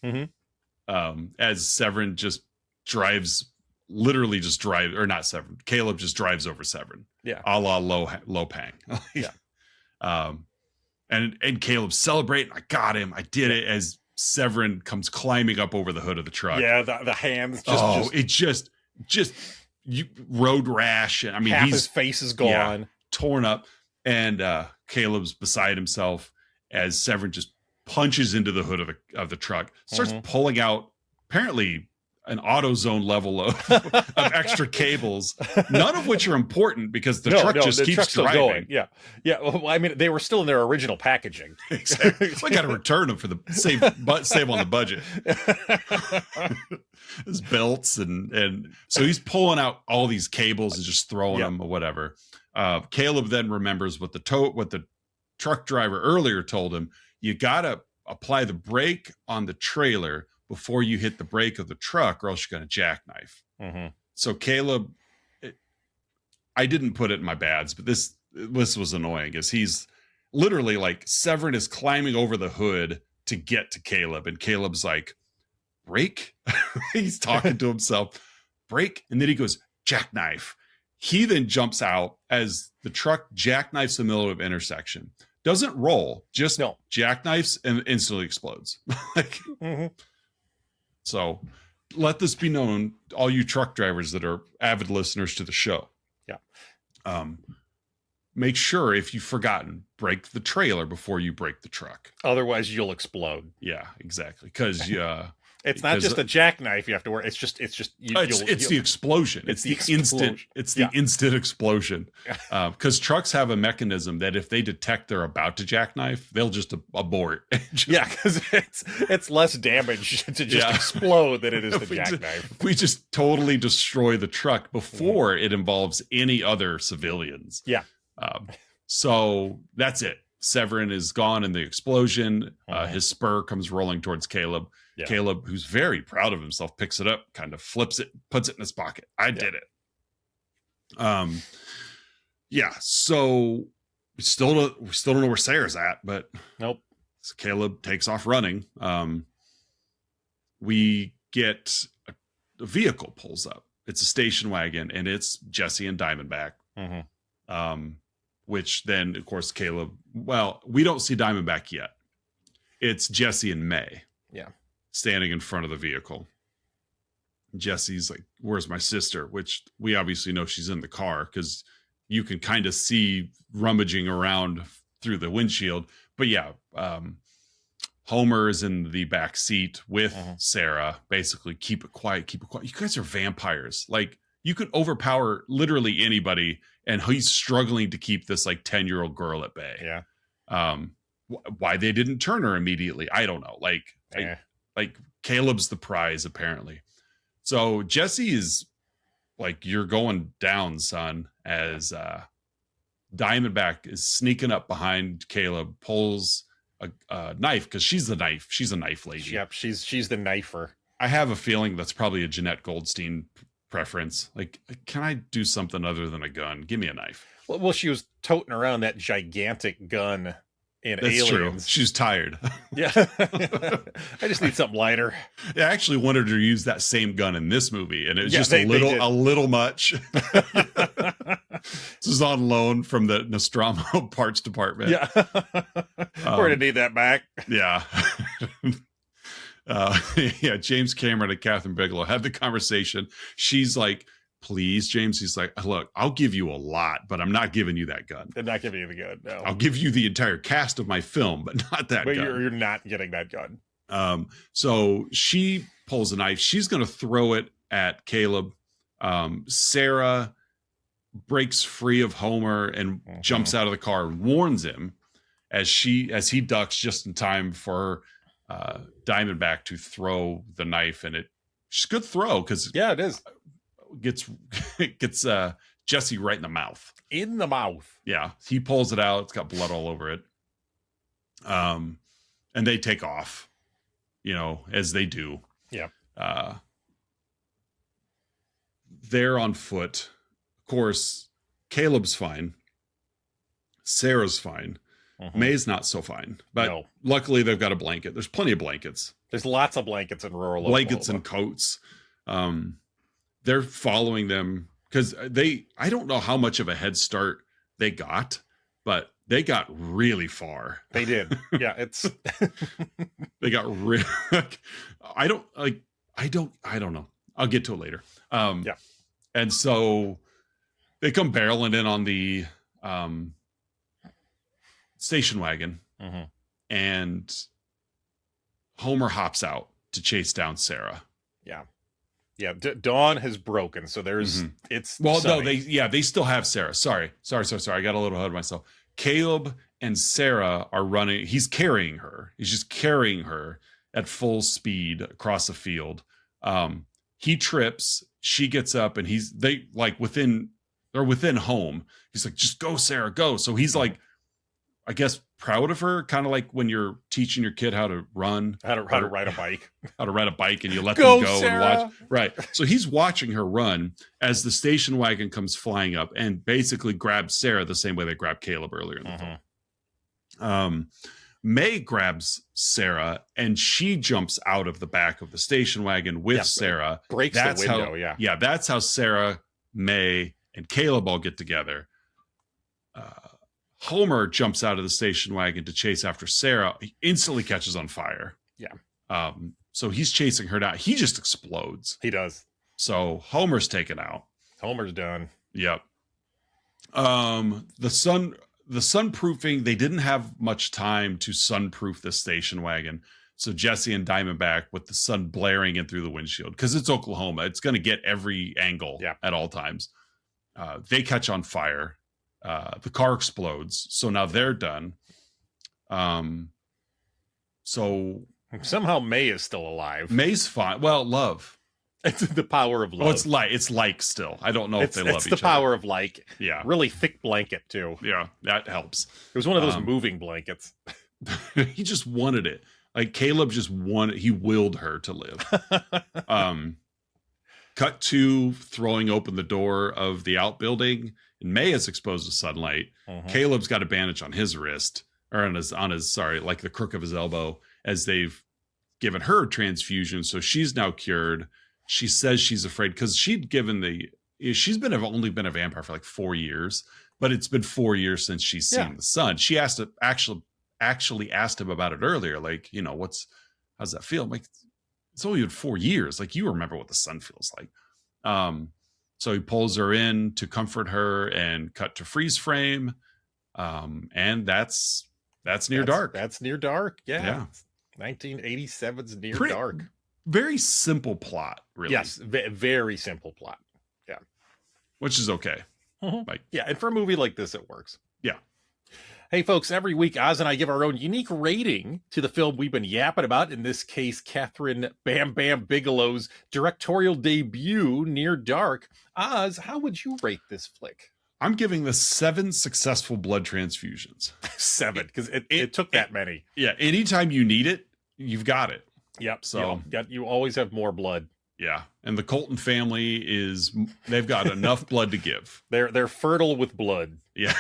As Severen just drives, literally just drive, or not Severen, Caleb just drives over Severen. Yeah. A la Low Pang. Yeah. And Caleb celebrating, I got him, I did it, as Severen comes climbing up over the hood of the truck. Yeah, the hands just road rash. I mean, his face is gone, torn up, and Caleb's beside himself as Severen just punches into the hood of the truck, starts pulling out apparently an AutoZone level of extra cables, none of which are important because the truck just keeps driving. Yeah. Well, I mean, they were still in their original packaging. Exactly. I got to return them for the save on the budget. His belts and so he's pulling out all these cables and just throwing them or whatever. Caleb then remembers what the truck driver earlier told him. You got to apply the brake on the trailer before you hit the brake of the truck, or else you're going to jackknife. So Caleb, I didn't put it in my bads, but this was annoying, as he's literally like, Severen is climbing over the hood to get to Caleb, and Caleb's like, brake? He's talking to himself, brake, and then he goes, jackknife. He then jumps out as the truck jackknifes the middle of an intersection. Doesn't roll, just jackknifes and instantly explodes. So let this be known, all you truck drivers that are avid listeners to the show. Yeah. make sure if you've forgotten, break the trailer before you break the truck. Otherwise, you'll explode. Yeah, exactly. Because it's not just a jackknife you have to worry. It's just it's the explosion. It's the instant. It's the instant explosion. Because trucks have a mechanism that if they detect they're about to jackknife, they'll just abort. Yeah, because it's less damage to just explode than it is to jackknife. We just totally destroy the truck before it involves any other civilians. Yeah. So that's it. Severen is gone in the explosion. His spur comes rolling towards Caleb. Yeah. Caleb, who's very proud of himself, picks it up, kind of flips it, puts it in his pocket. I did it. So we still don't know where Sarah's at, but nope. So Caleb takes off running. We get a vehicle pulls up. It's a station wagon, and it's Jesse and Diamondback. Which then, of course, Caleb. Well, we don't see Diamondback yet. It's Jesse and May. Yeah. Standing in front of the vehicle. Jesse's like, "Where's my sister?" Which we obviously know she's in the car because you can kind of see rummaging around through the windshield. But yeah, Homer is in the back seat with Sarah. Basically, keep it quiet, keep it quiet. You guys are vampires. Like, you could overpower literally anybody, and he's struggling to keep this like 10-year-old girl at bay. Yeah. Why they didn't turn her immediately, I don't know. Like Caleb's the prize, apparently. So Jesse is like, "You're going down, son," as Diamondback is sneaking up behind Caleb, pulls a knife, because she's the knife. She's a knife lady. Yep, she's the knifer. I have a feeling that's probably a Jenette Goldstein preference. Like, can I do something other than a gun? Give me a knife. Well, she was toting around that gigantic gun in Aliens. That's true. She's tired. Yeah. I just need something lighter. Yeah, I actually wanted her to use that same gun in this movie, and it was just a little much. This is on loan from the Nostromo parts department. Yeah. We're gonna need that back. Yeah. James Cameron and Kathryn Bigelow had the conversation. She's like, "Please, James." He's like, "Look, I'll give you a lot, but I'm not giving you that gun. I'm not giving you the gun. No. I'll give you the entire cast of my film, but not that gun. You're not getting that gun." So she pulls a knife. She's going to throw it at Caleb. Sarah breaks free of Homer and jumps out of the car and warns him as he ducks just in time for Diamondback to throw the knife. And it's a good throw, because it is. Gets Jesse right in the mouth. In the mouth. Yeah. He pulls it out. It's got blood all over it. And they take off, as they do. Yeah. They're on foot. Of course, Caleb's fine. Sarah's fine. May's not so fine. But luckily they've got a blanket. There's plenty of blankets. There's lots of blankets in rural blankets Oklahoma. And coats. They're following them because I don't know how much of a head start they got, but they got really far. They did. Yeah, it's they got really I don't know. I'll get to it later. And so they come barreling in on the station wagon, and Homer hops out to chase down Sarah. Yeah, dawn has broken, so there's it's well, sunny. No, they still have Sarah. Sorry. I got a little ahead of myself. Caleb and Sarah are running. He's carrying her. He's just carrying her at full speed across the field. He trips. She gets up, and they're within home. He's like, "Just go, Sarah, go." So he's like, I guess, proud of her, kind of like when you're teaching your kid how to run, how to ride a bike, and you let them go Sarah. And watch. Right. So he's watching her run as the station wagon comes flying up and basically grabs Sarah the same way they grabbed Caleb earlier in the film. May grabs Sarah, and she jumps out of the back of the station wagon with Sarah. Breaks the window. Yeah. That's how Sarah, May, and Caleb all get together. Homer jumps out of the station wagon to chase after Sarah. He instantly catches on fire. Yeah. So he's chasing her down. He just explodes. He does. So Homer's taken out. Homer's done. Yep. The sunproofing, they didn't have much time to sunproof the station wagon. So Jesse and Diamondback, with the sun blaring in through the windshield, because it's Oklahoma, it's going to get every angle at all times. They catch on fire. The car explodes. So now they're done. So somehow May is still alive. May's fine. Well, love. It's the power of love. Oh, it's like still. I don't know if they love each other. It's the power of like. Yeah. Really thick blanket too. Yeah, that helps. It was one of those moving blankets. He just wanted it. Like Caleb just wanted. He willed her to live. Cut to throwing open the door of the outbuilding, and May is exposed to sunlight. Caleb's got a bandage on his wrist, or on his like the crook of his elbow, as they've given her a transfusion. So she's now cured. She says she's afraid because she's only been a vampire for like 4 years, but it's been 4 years since she's seen the sun. She asked to actually asked him about it earlier. Like, how's that feel? I'm like, it's only been 4 years. Like, you remember what the sun feels like. So he pulls her in to comfort her and cut to freeze frame. And that's Near Dark. That's Near Dark. Yeah. 1987's Near Dark. Very simple plot, really. Yes, very simple plot. Yeah. Which is okay. Like, and for a movie like this, it works. Yeah. Hey, folks, every week, Oz and I give our own unique rating to the film we've been yapping about. In this case, Kathryn Bam Bam Bigelow's directorial debut, Near Dark. Oz, how would you rate this flick? I'm giving this 7 successful blood transfusions. 7, because it took that many. Yeah, anytime you need it, you've got it. Yep. So you always have more blood. Yeah, and the Colton family they've got enough blood to give. They're fertile with blood. Yeah,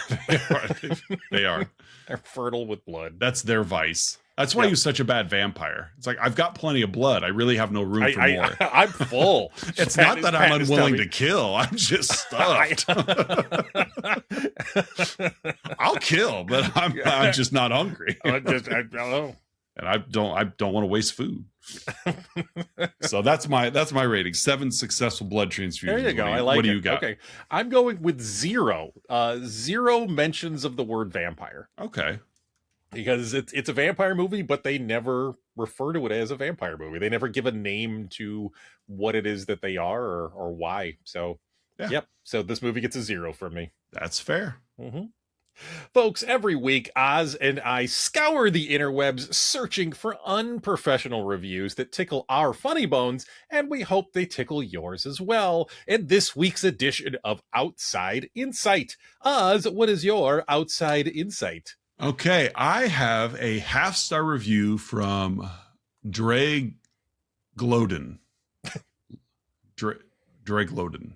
they are. They're fertile with blood. That's their vice. That's why he was such a bad vampire. It's like, I've got plenty of blood. I really have no room for more. I'm full. It's not that I'm unwilling to kill. I'm just stuffed. I'll kill, but I'm just not hungry. I don't know. And I don't want to waste food. So that's my rating. 7 successful blood transfusions. There you go. I like it. What do you got? Okay. I'm going with 0. 0 mentions of the word vampire. Okay. Because it's a vampire movie, but they never refer to it as a vampire movie. They never give a name to what it is that they are or why. So, yep. So this movie gets a 0 from me. That's fair. Folks, every week, Oz and I scour the interwebs searching for unprofessional reviews that tickle our funny bones, and we hope they tickle yours as well. In this week's edition of Outside Insight. Oz, what is your Outside Insight? Okay, I have a 5-star review from Dre Gloden. Dre Gloden.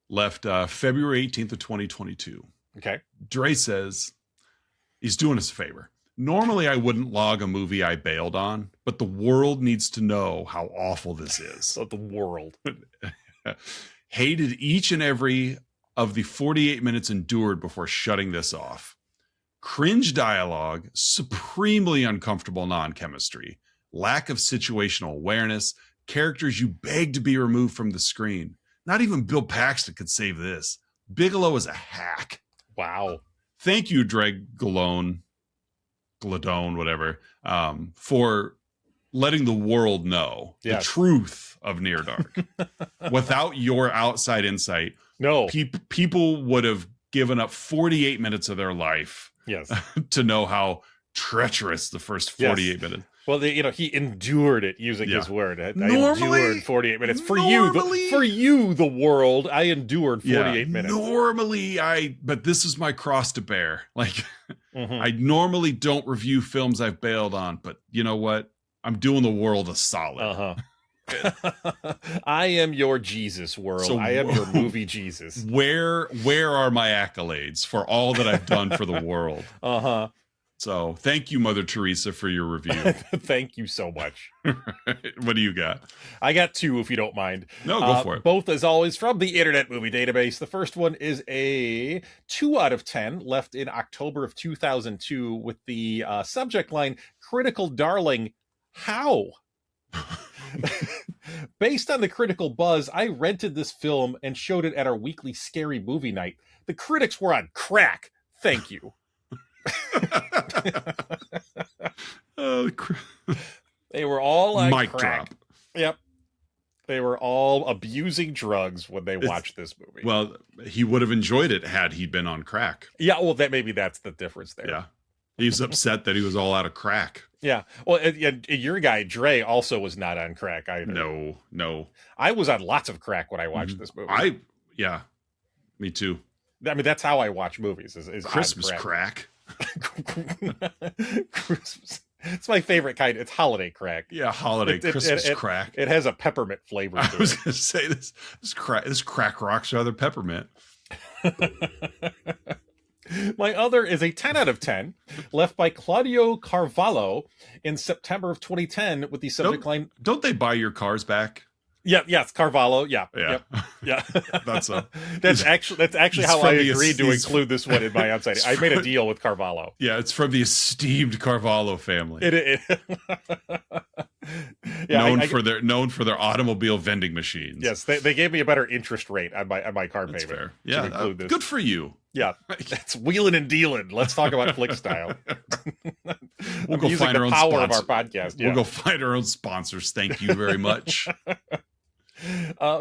Left February 18th of 2022. Okay. Dre says he's doing us a favor. Normally, I wouldn't log a movie I bailed on, but the world needs to know how awful this is. So the world. Hated each and every of the 48 minutes endured before shutting this off. Cringe dialogue, supremely uncomfortable non-chemistry, lack of situational awareness, characters you beg to be removed from the screen. Not even Bill Paxton could save this. Bigelow is a hack. Wow. Thank you, Dreg Gladone, whatever, for letting the world know the truth of Near Dark. Without your outside insight, people would have given up 48 minutes of their life to know how treacherous the first 48 minutes. Well, he endured it using his word. I endured 48 minutes for you, the world. I endured 48 minutes. Normally, but this is my cross to bear. Like, I normally don't review films I've bailed on, but you know what? I'm doing the world a solid. I am your Jesus, world. So, I am your movie Jesus. Where are my accolades for all that I've done for the world? So thank you, Mother Teresa, for your review. Thank you so much. What do you got? I got 2, if you don't mind. No, go for it. Both, as always, from the Internet Movie Database. The first one is a 2 out of 10, left in October of 2002, with the subject line, Critical Darling, how? Based on the critical buzz, I rented this film and showed it at our weekly scary movie night. The critics were on crack. Thank you. Oh, They were all on mic crack. drop. Yep. They were all abusing drugs when they watched this movie. Well, he would have enjoyed it had he been on crack. Yeah, well, maybe that's the difference there. Yeah. He's upset that he was all out of crack. Yeah. Well, your guy, Dre, also was not on crack either. No. I was on lots of crack when I watched this movie. Yeah. Me too. I mean, that's how I watch movies. Is Christmas crack. Christmas. It's my favorite kind. It's holiday crack. Yeah, holiday Christmas crack. It has a peppermint flavor. I was going to say this crack rocks rather peppermint. My other is a 10 out of 10, left by Claudio Carvalho in September of 2010 with the subject line. Don't they buy your cars back? Yes, Carvalho. Yeah. That's actually how I agreed to include this one in my outside. I made a deal with Carvalho. Yeah, it's from the esteemed Carvalho family. Known for their automobile vending machines. Yes, they gave me a better interest rate on my car payment. Fair. Yeah, good for you. Yeah, that's wheeling and dealing. Let's talk about Flick Style. We'll go find our own power sponsor. of our podcast. Yeah. We'll go find our own sponsors. Thank you very much.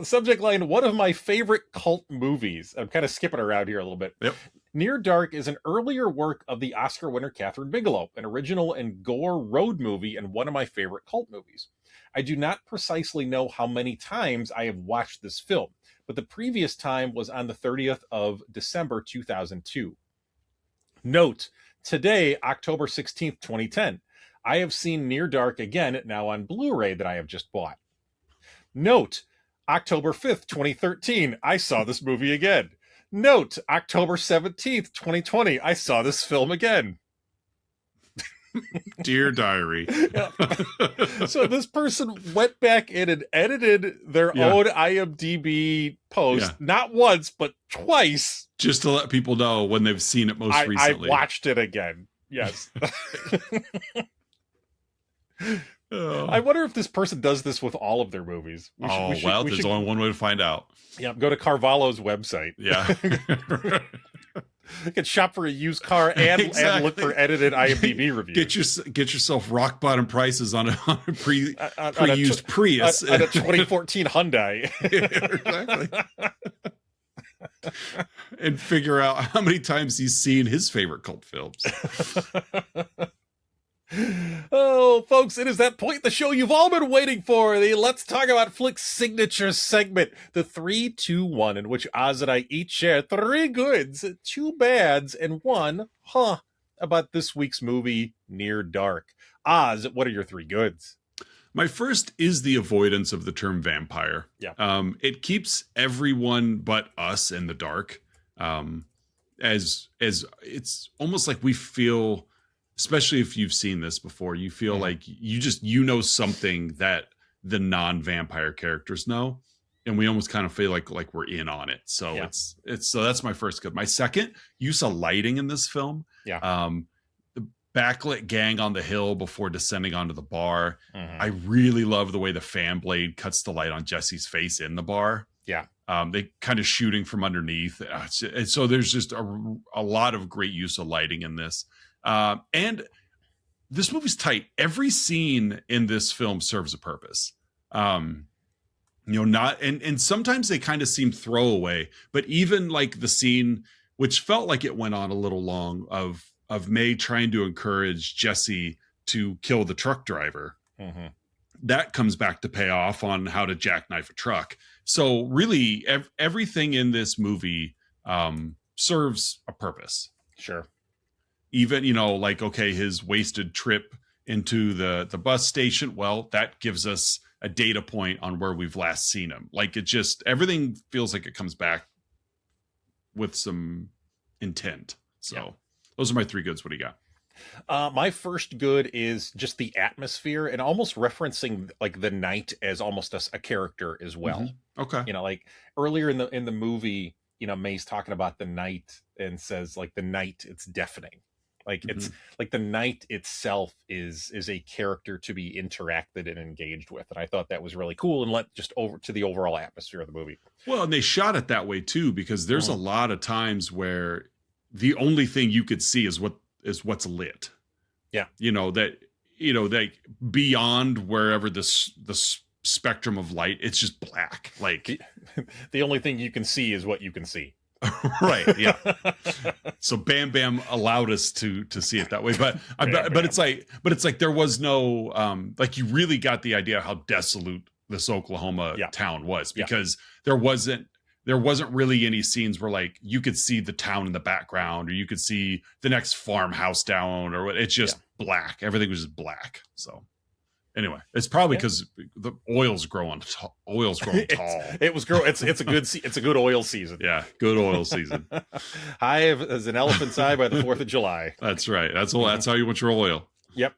Subject line: one of my favorite cult movies. I'm kind of skipping around here a little bit. Yep. Near Dark is an earlier work of the Oscar winner Kathryn Bigelow, an original and gore road movie and one of my favorite cult movies. I do not precisely know how many times I have watched this film, but the previous time was on the 30th of December 2002. Note, today, October 16th, 2010, I have seen Near Dark again, now on Blu-ray that I have just bought. Note, October 5th, 2013, I saw this movie again. Note, October 17th, 2020, I saw this film again. Dear diary. So this person went back in and edited their own IMDb post, not once, but twice. Just to let people know when they've seen it most recently. I watched it again. Yes. I wonder if this person does this with all of their movies. There's only one way to find out. Yeah, go to Carvalho's website. Yeah. You can shop for a used car and look for edited IMDb reviews. Get yourself rock bottom prices on a pre-used Prius. On a 2014 Hyundai. Exactly. And figure out how many times he's seen his favorite cult films. Oh, folks, it is that point in the show you've all been waiting for. The Let's Talk About Flick's signature segment, the 3, 2, 1, in which Oz and I each share 3 goods, 2 bads, and 1 about this week's movie, Near Dark. Oz, what are your 3 goods? My first is the avoidance of the term vampire. Yeah. It keeps everyone but us in the dark. As it's almost like we feel, especially if you've seen this before, you feel like you know something that the non-vampire characters know, and we almost kind of feel like we're in on it. So so that's my first good. My second, use of lighting in this film. Yeah. The backlit gang on the hill before descending onto the bar. I really love the way the fan blade cuts the light on Jesse's face in the bar. Yeah. They kind of shooting from underneath. And so there's just a lot of great use of lighting in this. And this movie's tight. Every scene in this film serves a purpose. And sometimes they kind of seem throwaway, but even like the scene, which felt like it went on a little long, of May trying to encourage Jesse to kill the truck driver. That comes back to pay off on how to jackknife a truck. So really everything in this movie serves a purpose. Sure. Even, his wasted trip into the bus station. Well, that gives us a data point on where we've last seen him. Like, it just, everything feels like it comes back with some intent. So those are my 3 goods. What do you got? My first good is just the atmosphere and almost referencing like the night as almost a character as well. Okay. Like earlier in the movie, May's talking about the night and says like the night, it's deafening. Like it's like the night itself is a character to be interacted and engaged with, and I thought that was really cool and let just over to the overall atmosphere of the movie. Well, and they shot it that way too, because there's a lot of times where the only thing you could see is what's lit. Yeah, that beyond wherever the spectrum of light, it's just black. Like the only thing you can see is what you can see. Right. Yeah. So Bam Bam allowed us to see it that way, but it's like there was no like you really got the idea how desolate this Oklahoma town was, because there wasn't really any scenes where like you could see the town in the background, or you could see the next farmhouse down, or it's just black. Everything was just black. So anyway, it's probably because the oil's growing tall. It's a good oil season. Yeah, good oil season. High as an elephant's eye by the 4th of July. That's right. That's how you want your oil. Yep.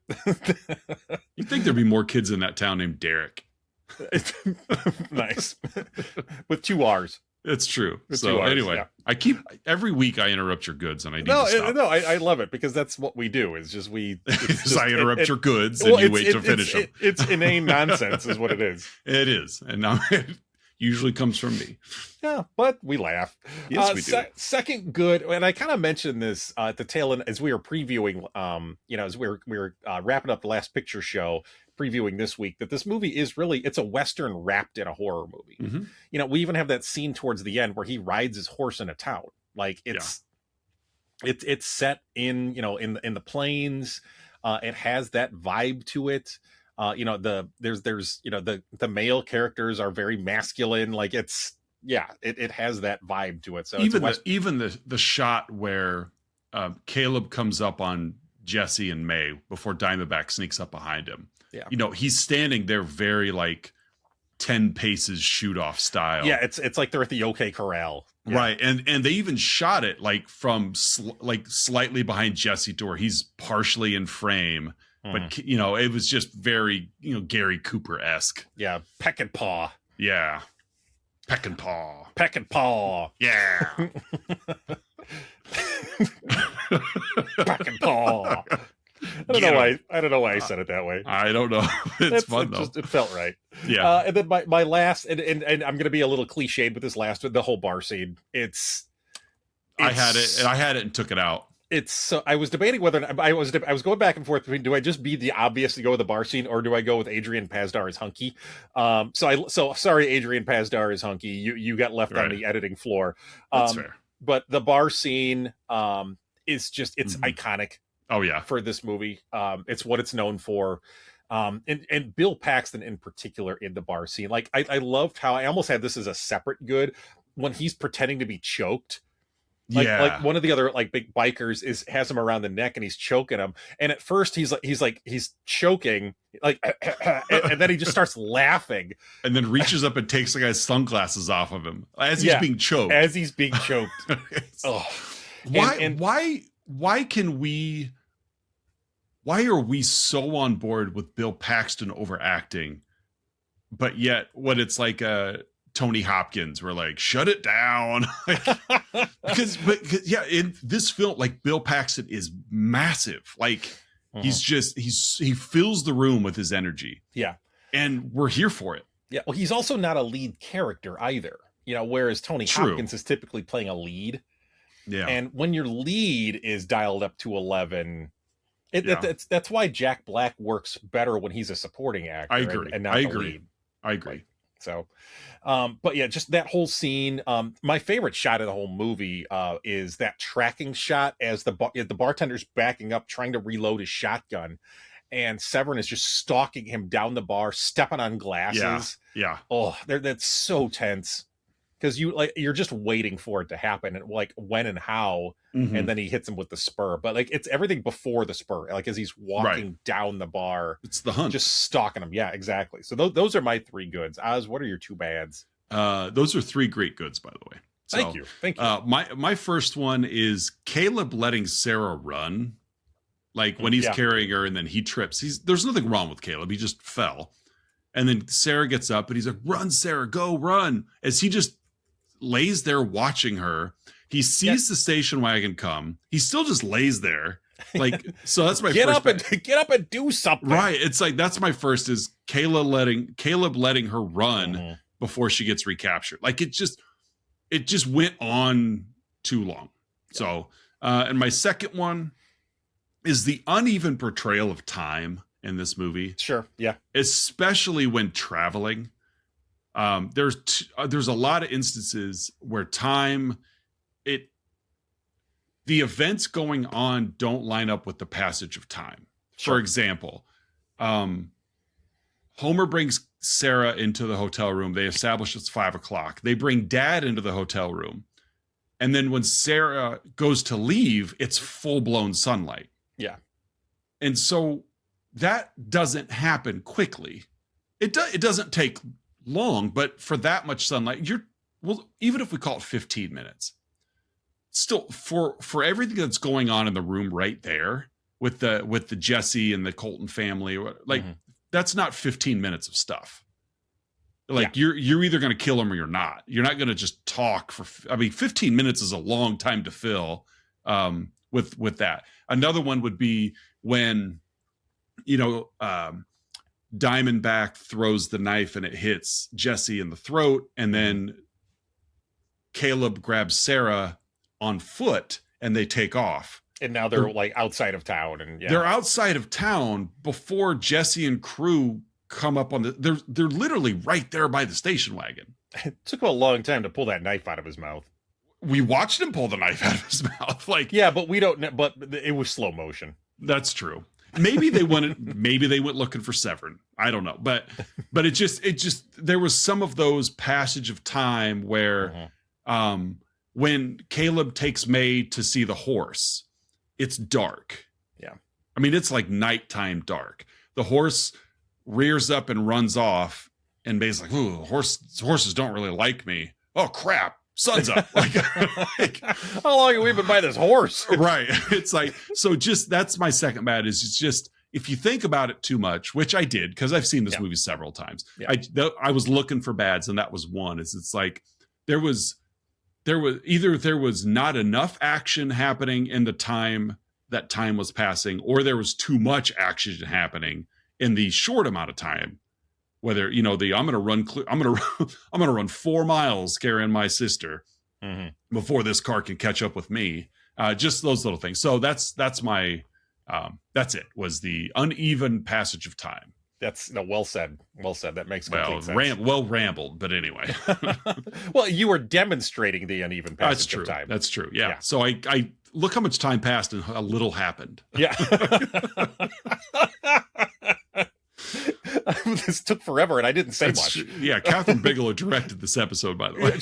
You'd think there'd be more kids in that town named Derek. Nice. With 2 R's. It's true. So anyway, every week I interrupt your goods, and I need to stop. No, I love it, because that's what we do. It's just I interrupt your goods, and you wait to finish them. It's inane nonsense, is what it is. It is, and now it usually comes from me. Yeah, but we laugh. Yes, we do. Second good, and I kind of mentioned this at the tail end as we were previewing. As we were wrapping up the Last Picture Show, previewing this week, that this movie is it's a Western wrapped in a horror movie. We even have that scene towards the end where he rides his horse in a town. Like it's set in the plains. It has that vibe to it. There's the male characters are very masculine. Like it has that vibe to it. So even the shot where Caleb comes up on Jesse and May before Diamondback sneaks up behind him. Yeah. He's standing there very like 10 paces shoot off style. Yeah, it's like they're at the OK Corral. Yeah. Right. And they even shot it like from slightly behind Jesse to where he's partially in frame. But it was just very, Gary Cooper-esque. Yeah, peck and paw. Yeah. Peck and paw. Peck and paw. Yeah. Peck and paw. I don't know why I said it that way. I don't know. It's fun though. It felt right. Yeah. And then my last, and I'm going to be a little cliched with this last, the whole bar scene. I had it and took it out. I was debating whether I was going back and forth between, do I just be the obvious to go with the bar scene, or do I go with Adrian Pasdar as Hunky? So sorry, Adrian Pasdar is Hunky. You got left on the editing floor. That's fair. But the bar scene is just iconic. Oh yeah, for this movie. It's what it's known for. And Bill Paxton in particular in the bar scene. Like I loved how I almost had this as a separate good when he's pretending to be choked. Like one of the other like big bikers has him around the neck and he's choking him. And at first he's choking like, and then he just starts laughing and then reaches up and takes the guy's sunglasses off of him as he's being choked. Oh, why are we so on board with Bill Paxton overacting, but yet when it's like Tony Hopkins, we're like, shut it down. because in this film, like Bill Paxton is massive. Like he fills the room with his energy. Yeah. And we're here for it. Yeah. Well, he's also not a lead character either, whereas Tony Hopkins is typically playing a lead. Yeah. And when your lead is dialed up to 11, that's why Jack Black works better when he's a supporting actor. I agree. And not the lead. I agree. So, but yeah, just that whole scene. My favorite shot of the whole movie is that tracking shot as the bartender's backing up, trying to reload his shotgun, and Severen is just stalking him down the bar, stepping on glasses. Yeah. Oh, that's so tense because you're just waiting for it to happen, and like when and how, and then he hits him with the spur. But like it's everything before the spur, like as he's walking down the bar, it's the hunt, just stalking him. Yeah, exactly. So those are my 3 goods. Oz, what are your 2 bads? Those are 3 great goods, by the way. So, Thank you. My first one is Caleb letting Sarah run, like when he's carrying her and then he trips. There's nothing wrong with Caleb. He just fell, and then Sarah gets up and he's like, "Run, Sarah, go run!" As he just lays there watching her. He sees the station wagon come. He still just lays there. Like, so that's my get first up and get up and do something. Right. It's like, that's my first is Caleb letting her run before she gets recaptured. Like it just went on too long. Yeah. So, and my second one is the uneven portrayal of time in this movie. Sure. Yeah. Especially when traveling. There's a lot of instances where time, the events going on don't line up with the passage of time. Sure. For example, Homer brings Sarah into the hotel room. They establish it's 5:00. They bring Dad into the hotel room. And then when Sarah goes to leave, it's full-blown sunlight. Yeah. And so that doesn't happen quickly. It doesn't take long, but for that much sunlight, even if we call it 15 minutes, still for everything that's going on in the room right there with the Jesse and the Colton family, like that's not 15 minutes of stuff. Like you're either going to kill them or you're not. You're not going to just talk 15 minutes is a long time to fill with that. Another one would be when, Diamondback throws the knife and it hits Jesse in the throat. And then Caleb grabs Sarah on foot and they take off. And now they're like outside of town. And they're outside of town before Jesse and crew come up on they're literally right there by the station wagon. It took him a long time to pull that knife out of his mouth. We watched him pull the knife out of his mouth. But we don't know, but it was slow motion. That's true. Maybe they went looking for Severen. I don't know. But it just there was some of those passage of time where when Caleb takes May to see the horse, it's dark. Yeah. I mean, it's like nighttime dark. The horse rears up and runs off, and May's like, "Ooh, horses don't really like me. Oh crap, sun's up." Like how long have we been by this horse? Right. It's like, so just that's my second bad is it's just, if you think about it too much, which I did because I've seen this movie several times. Yeah. I was looking for bads, and that was one. It's like there was not enough action happening in the time that time was passing, or there was too much action happening in the short amount of time. Whether I'm going to run 4 miles carrying my sister before this car can catch up with me. Just those little things. So that's my that's it. Was the uneven passage of time. That's well said. Well said. That makes complete sense. Rambled, but anyway. Well, you were demonstrating the uneven passage of time. That's true. Yeah. So I look how much time passed and a little happened. Yeah. This took forever, and I didn't say much. Yeah, Kathryn Bigelow directed this episode, by the way.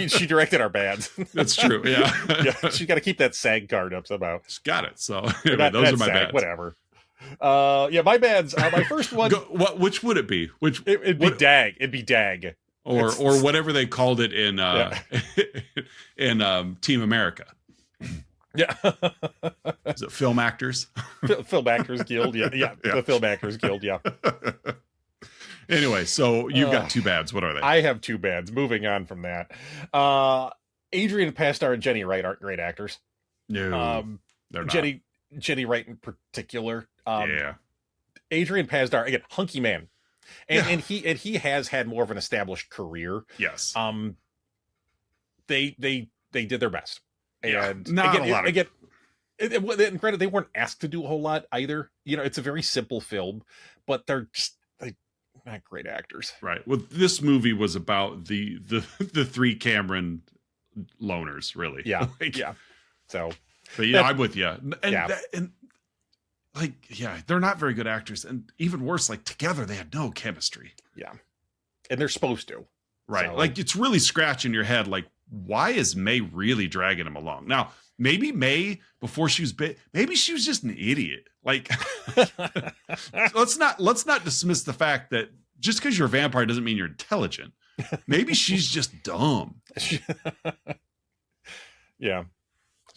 she directed our bands. That's true. Yeah. She's got to keep that SAG card up somehow. She's got it. So anyway, those are my bads. Whatever. My bads. My first one. Which would it be? It'd be Dag. It'd be Dag. Or whatever they called it in in Team America. Yeah. Is it Film Actors? Film Actors Guild. Yeah. The Film Actors Guild. Yeah. Anyway, so you've got two bads. What are they? I have two bads. Moving on from that. Adrian Pasdar and Jenny Wright aren't great actors. No, they're not. Jenny Wright in particular. Yeah. Adrian Pasdar, again, hunky man. And he has had more of an established career. Yes. They did their best. And granted, they weren't asked to do a whole lot either. It's a very simple film, but they're just not great actors. Right. Well, this movie was about the three Cameron loners, really. Yeah. Yeah. So, but I'm with you. And they're not very good actors, and even worse, like together they had no chemistry. Yeah. And they're supposed to. Right. So, like it's really scratching your head, like, why is May really dragging him along? Now, maybe May, before she was maybe she was just an idiot. Like, let's not dismiss the fact that just because you're a vampire doesn't mean you're intelligent. Maybe she's just dumb. Yeah.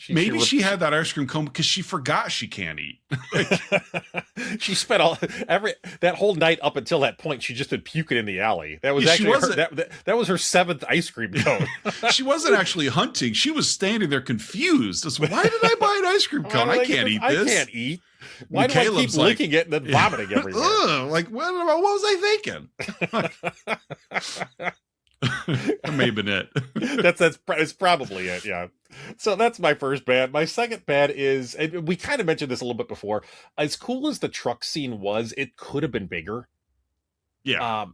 Maybe she had that ice cream cone because she forgot she can't eat. She spent that whole night up until that point. She just been puking in the alley. That was actually that was her 7th ice cream cone. She wasn't actually hunting. She was standing there confused. Why did I buy an ice cream cone? I can't eat this. I can't eat. Why do I keep licking it and then vomiting everywhere? What was I thinking? That may have been it. That's probably it. Yeah. So that's my first bad. My second bad is, and we kind of mentioned this a little bit before. As cool as the truck scene was, it could have been bigger. Yeah.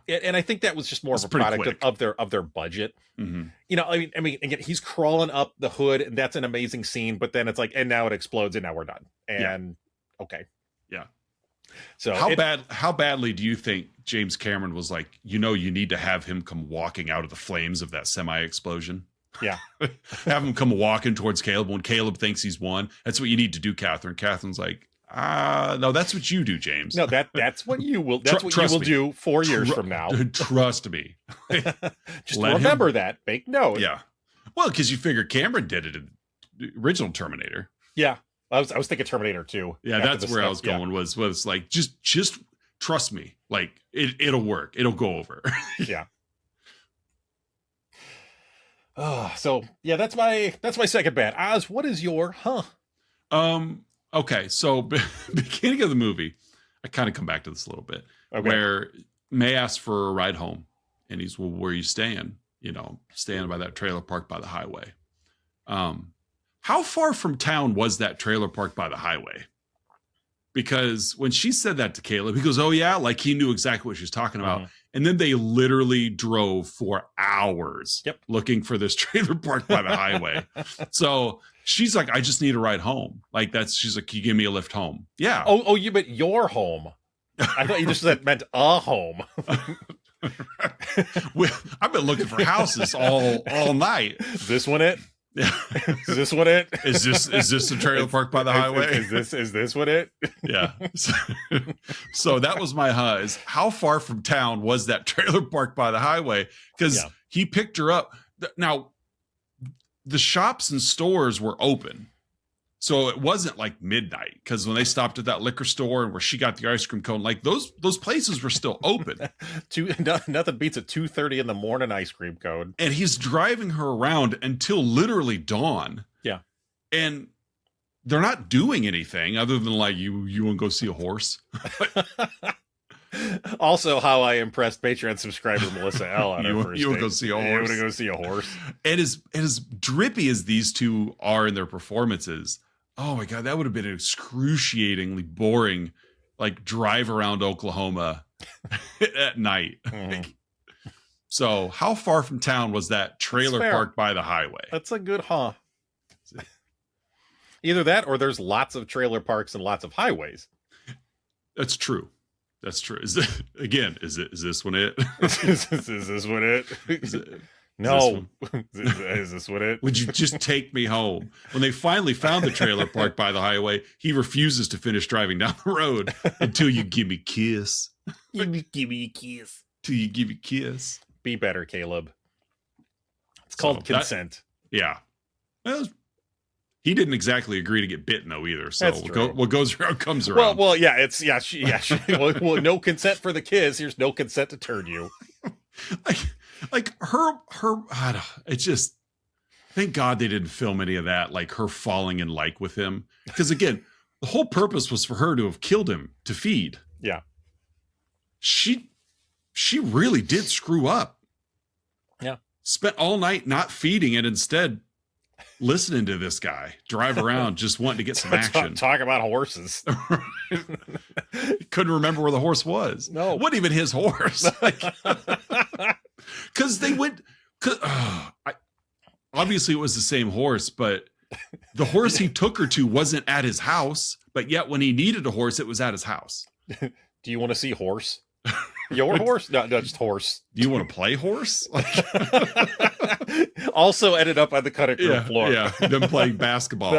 And I think that was just more of a product of their budget. Mm-hmm. You know, I mean, again, he's crawling up the hood, and that's an amazing scene. But then it's like, and now it explodes, and now we're done. And okay. Yeah. So how badly do you think James Cameron was like, you need to have him come walking out of the flames of that semi-explosion? Yeah. Have him come walking towards Caleb when Caleb thinks he's won. That's what you need to do, Kathryn. Kathryn's like, no, that's what you do, James. No, that's what you will. That's what you will do 4 years from now. Trust me. Just remember that. Make note. Yeah. Well, because you figure Cameron did it in the original Terminator. Yeah. I was thinking Terminator 2. Yeah, that's where I was going. Was like just trust me. Like it'll work. It'll go over. Yeah. So yeah, that's my second bad. Oz, what is your Okay, so beginning of the movie, I kind of come back to this a little bit. Okay. Where May asks for a ride home, and he's, well, where are you staying? Staying by that trailer park by the highway. How far from town was that trailer park by the highway? Because when she said that to Caleb, he goes, oh yeah, like he knew exactly what she was talking about. Mm-hmm. And then they literally drove for hours looking for this trailer park by the highway. So she's like, I just need a ride home. She's like, can you give me a lift home? Yeah. Oh, you meant your home. I thought you just meant a home. I've been looking for houses all night. Is this one it? Yeah. Is this what it? Is this the trailer park by the highway? Is this what it? Yeah. So that was my huzz. How far from town was that trailer park by the highway? Because he picked her up. Now, the shops and stores were open. So it wasn't like midnight, because when they stopped at that liquor store and where she got the ice cream cone, like those places were still open. Nothing beats a 2:30 in the morning ice cream cone. And he's driving her around until literally dawn. Yeah. And they're not doing anything other than like, you want to go see a horse? Also, how I impressed Patreon subscriber Melissa L on her first date. You want to go see a horse? You want to go see a horse? And as drippy as these two are in their performances, oh my God, that would have been an excruciatingly boring, like, drive around Oklahoma at night. Mm-hmm. So how far from town was that trailer park by the highway? That's a good Either that or there's lots of trailer parks and lots of highways. That's true. That's true. Is this one it? Is this one it? No. Is this what it? Would you just take me home? When they finally found the trailer park by the highway, he refuses to finish driving down the road until you give me a kiss. Give me a kiss. Till you give me a kiss. Be better, Caleb. It's called consent. Yeah. Well, he didn't exactly agree to get bitten though either. So what goes around comes around. Well, yeah. Well, no consent for the kiss. Here's no consent to turn you. Like her, I don't, it's just, thank God they didn't film any of that, like her falling in like with him. Because again, the whole purpose was for her to have killed him to feed. Yeah. She really did screw up. Yeah. Spent all night not feeding and instead listening to this guy drive around just wanting to get some action. Talk about horses. Couldn't remember where the horse was. No. It wasn't even his horse. Because they went, obviously it was the same horse, but the horse he took her to wasn't at his house, but yet when he needed a horse, it was at his house. Do you want to see horse? Your horse? No, just horse. Do you want to play horse? Also ended up on the cutting room floor. Yeah, them playing basketball.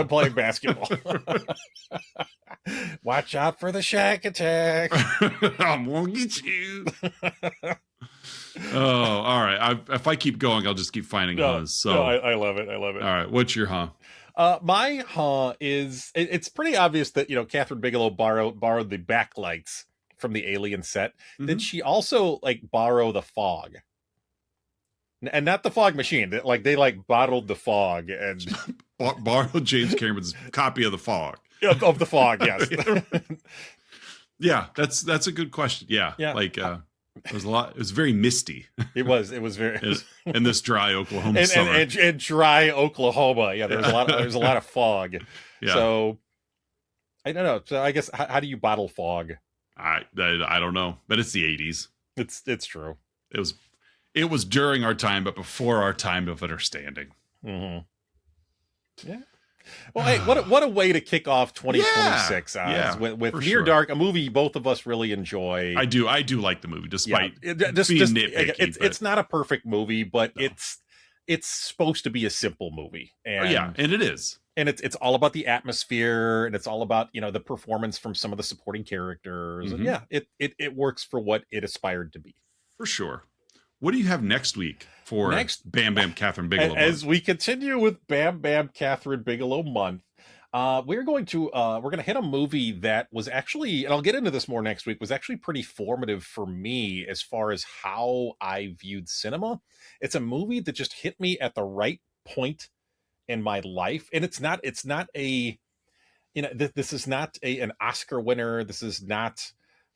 Watch out for the shack attack. I'm gonna get you. Oh, all right. If I keep going, I'll just keep finding huzz. So I love it. All right. What's your My is it's pretty obvious that Kathryn Bigelow borrowed the backlights from the Alien set. Did she also like borrow the fog? And not the fog machine. They bottled the fog and borrowed James Cameron's copy of the fog. Of the fog, yes. Yeah, that's a good question. Yeah. It was a lot. It was very misty. It was very in this dry Oklahoma summer. And dry Oklahoma. Yeah, there's a lot of fog. Yeah. So I don't know. So I guess how do you bottle fog? I don't know, but it's the 80s. It's true. It was during our time, but before our time of understanding. Mm-hmm. Yeah. Well, hey, what a way to kick off 2026 with Near Dark, a movie both of us really enjoy. I do like the movie, despite being nitpicky. It's not a perfect movie, but it's supposed to be a simple movie, and and it is. And it's all about the atmosphere, and it's all about the performance from some of the supporting characters, and it works for what it aspired to be. For sure. What do you have next week for Bam Bam Kathryn Bigelow month? As we continue with Bam Bam Kathryn Bigelow month, we're going to hit a movie that was actually, and I'll get into this more next week, was actually pretty formative for me as far as how I viewed cinema. It's a movie that just hit me at the right point in my life, and it's not a this is not an Oscar winner. This is not.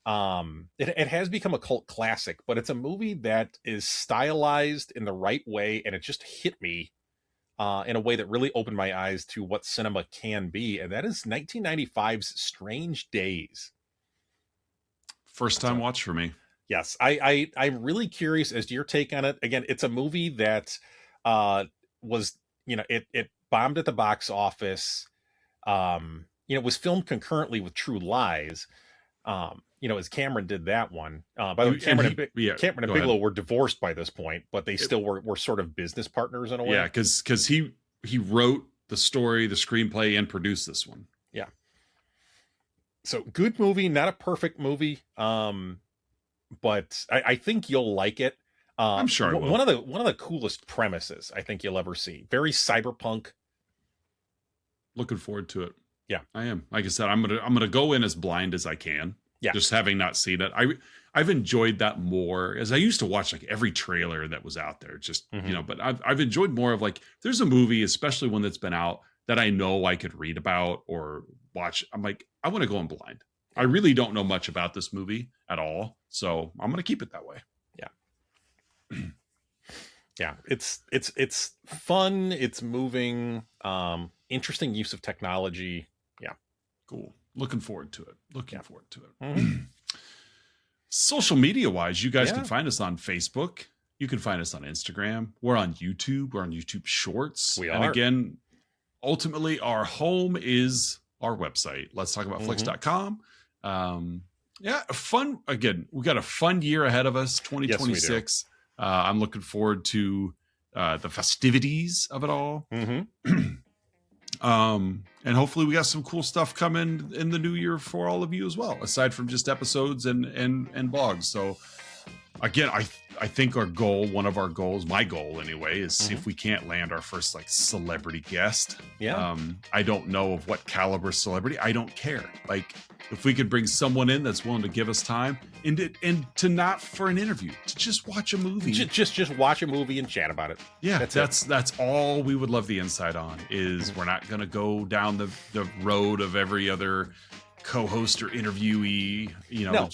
It has become a cult classic, but it's a movie that is stylized in the right way, and it just hit me in a way that really opened my eyes to what cinema can be, and that is 1995's Strange Days. First time watch for me. Yes, I'm really curious as to your take on it. Again, it's a movie that was it bombed at the box office. It was filmed concurrently with True Lies. As Cameron did that one. By the way, Cameron and Bigelow were divorced by this point, but they still were sort of business partners in a way. Yeah, because he wrote the story, the screenplay, and produced this one. Yeah. So good movie, not a perfect movie, but I think you'll like it. I'm sure I will. One of the coolest premises I think you'll ever see. Very cyberpunk. Looking forward to it. Yeah, I am. Like I said, I'm gonna go in as blind as I can. Yeah. Just having not seen it. I've enjoyed that more, as I used to watch like every trailer that was out there. Just but I've enjoyed more of like, there's a movie, especially one that's been out, that I know I could read about or watch. I'm like, I want to go in blind. I really don't know much about this movie at all, so I'm gonna keep it that way. Yeah. Yeah, it's fun, it's moving, interesting use of technology. Yeah. Cool. Looking forward to it. Mm-hmm. Social media wise, you guys can find us on Facebook. You can find us on Instagram. We're on YouTube. We're on YouTube Shorts. We are. And again, ultimately, our home is our website. Let's talk about flicks.com. Fun. Again, we got a fun year ahead of us, 2026. Yes, I'm looking forward to the festivities of it all. And hopefully we got some cool stuff coming in the new year for all of you as well, aside from just episodes and blogs. So again, I think one of our goals, my goal anyway, is see if we can't land our first like celebrity guest. Yeah. I don't know of what caliber celebrity. I don't care. Like if we could bring someone in that's willing to give us time and to not for an interview, to just watch a movie, just watch a movie and chat about it. Yeah. That's all we would love the insight on is we're not going to go down the road of every other co-host or interviewee, no,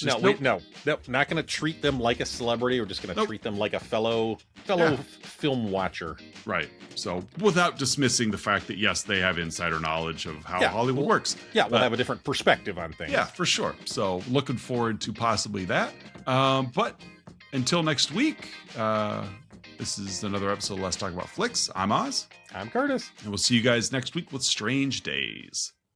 not going to treat them like a celebrity. We're just going to treat them like a fellow film watcher. Right. So without dismissing the fact that yes, they have insider knowledge of how Hollywood works. Yeah, we'll have a different perspective on things. Yeah, for sure. So looking forward to possibly that. But until next week, this is another episode of Let's Talk About Flicks. I'm Oz. I'm Curtis. And we'll see you guys next week with Strange Days.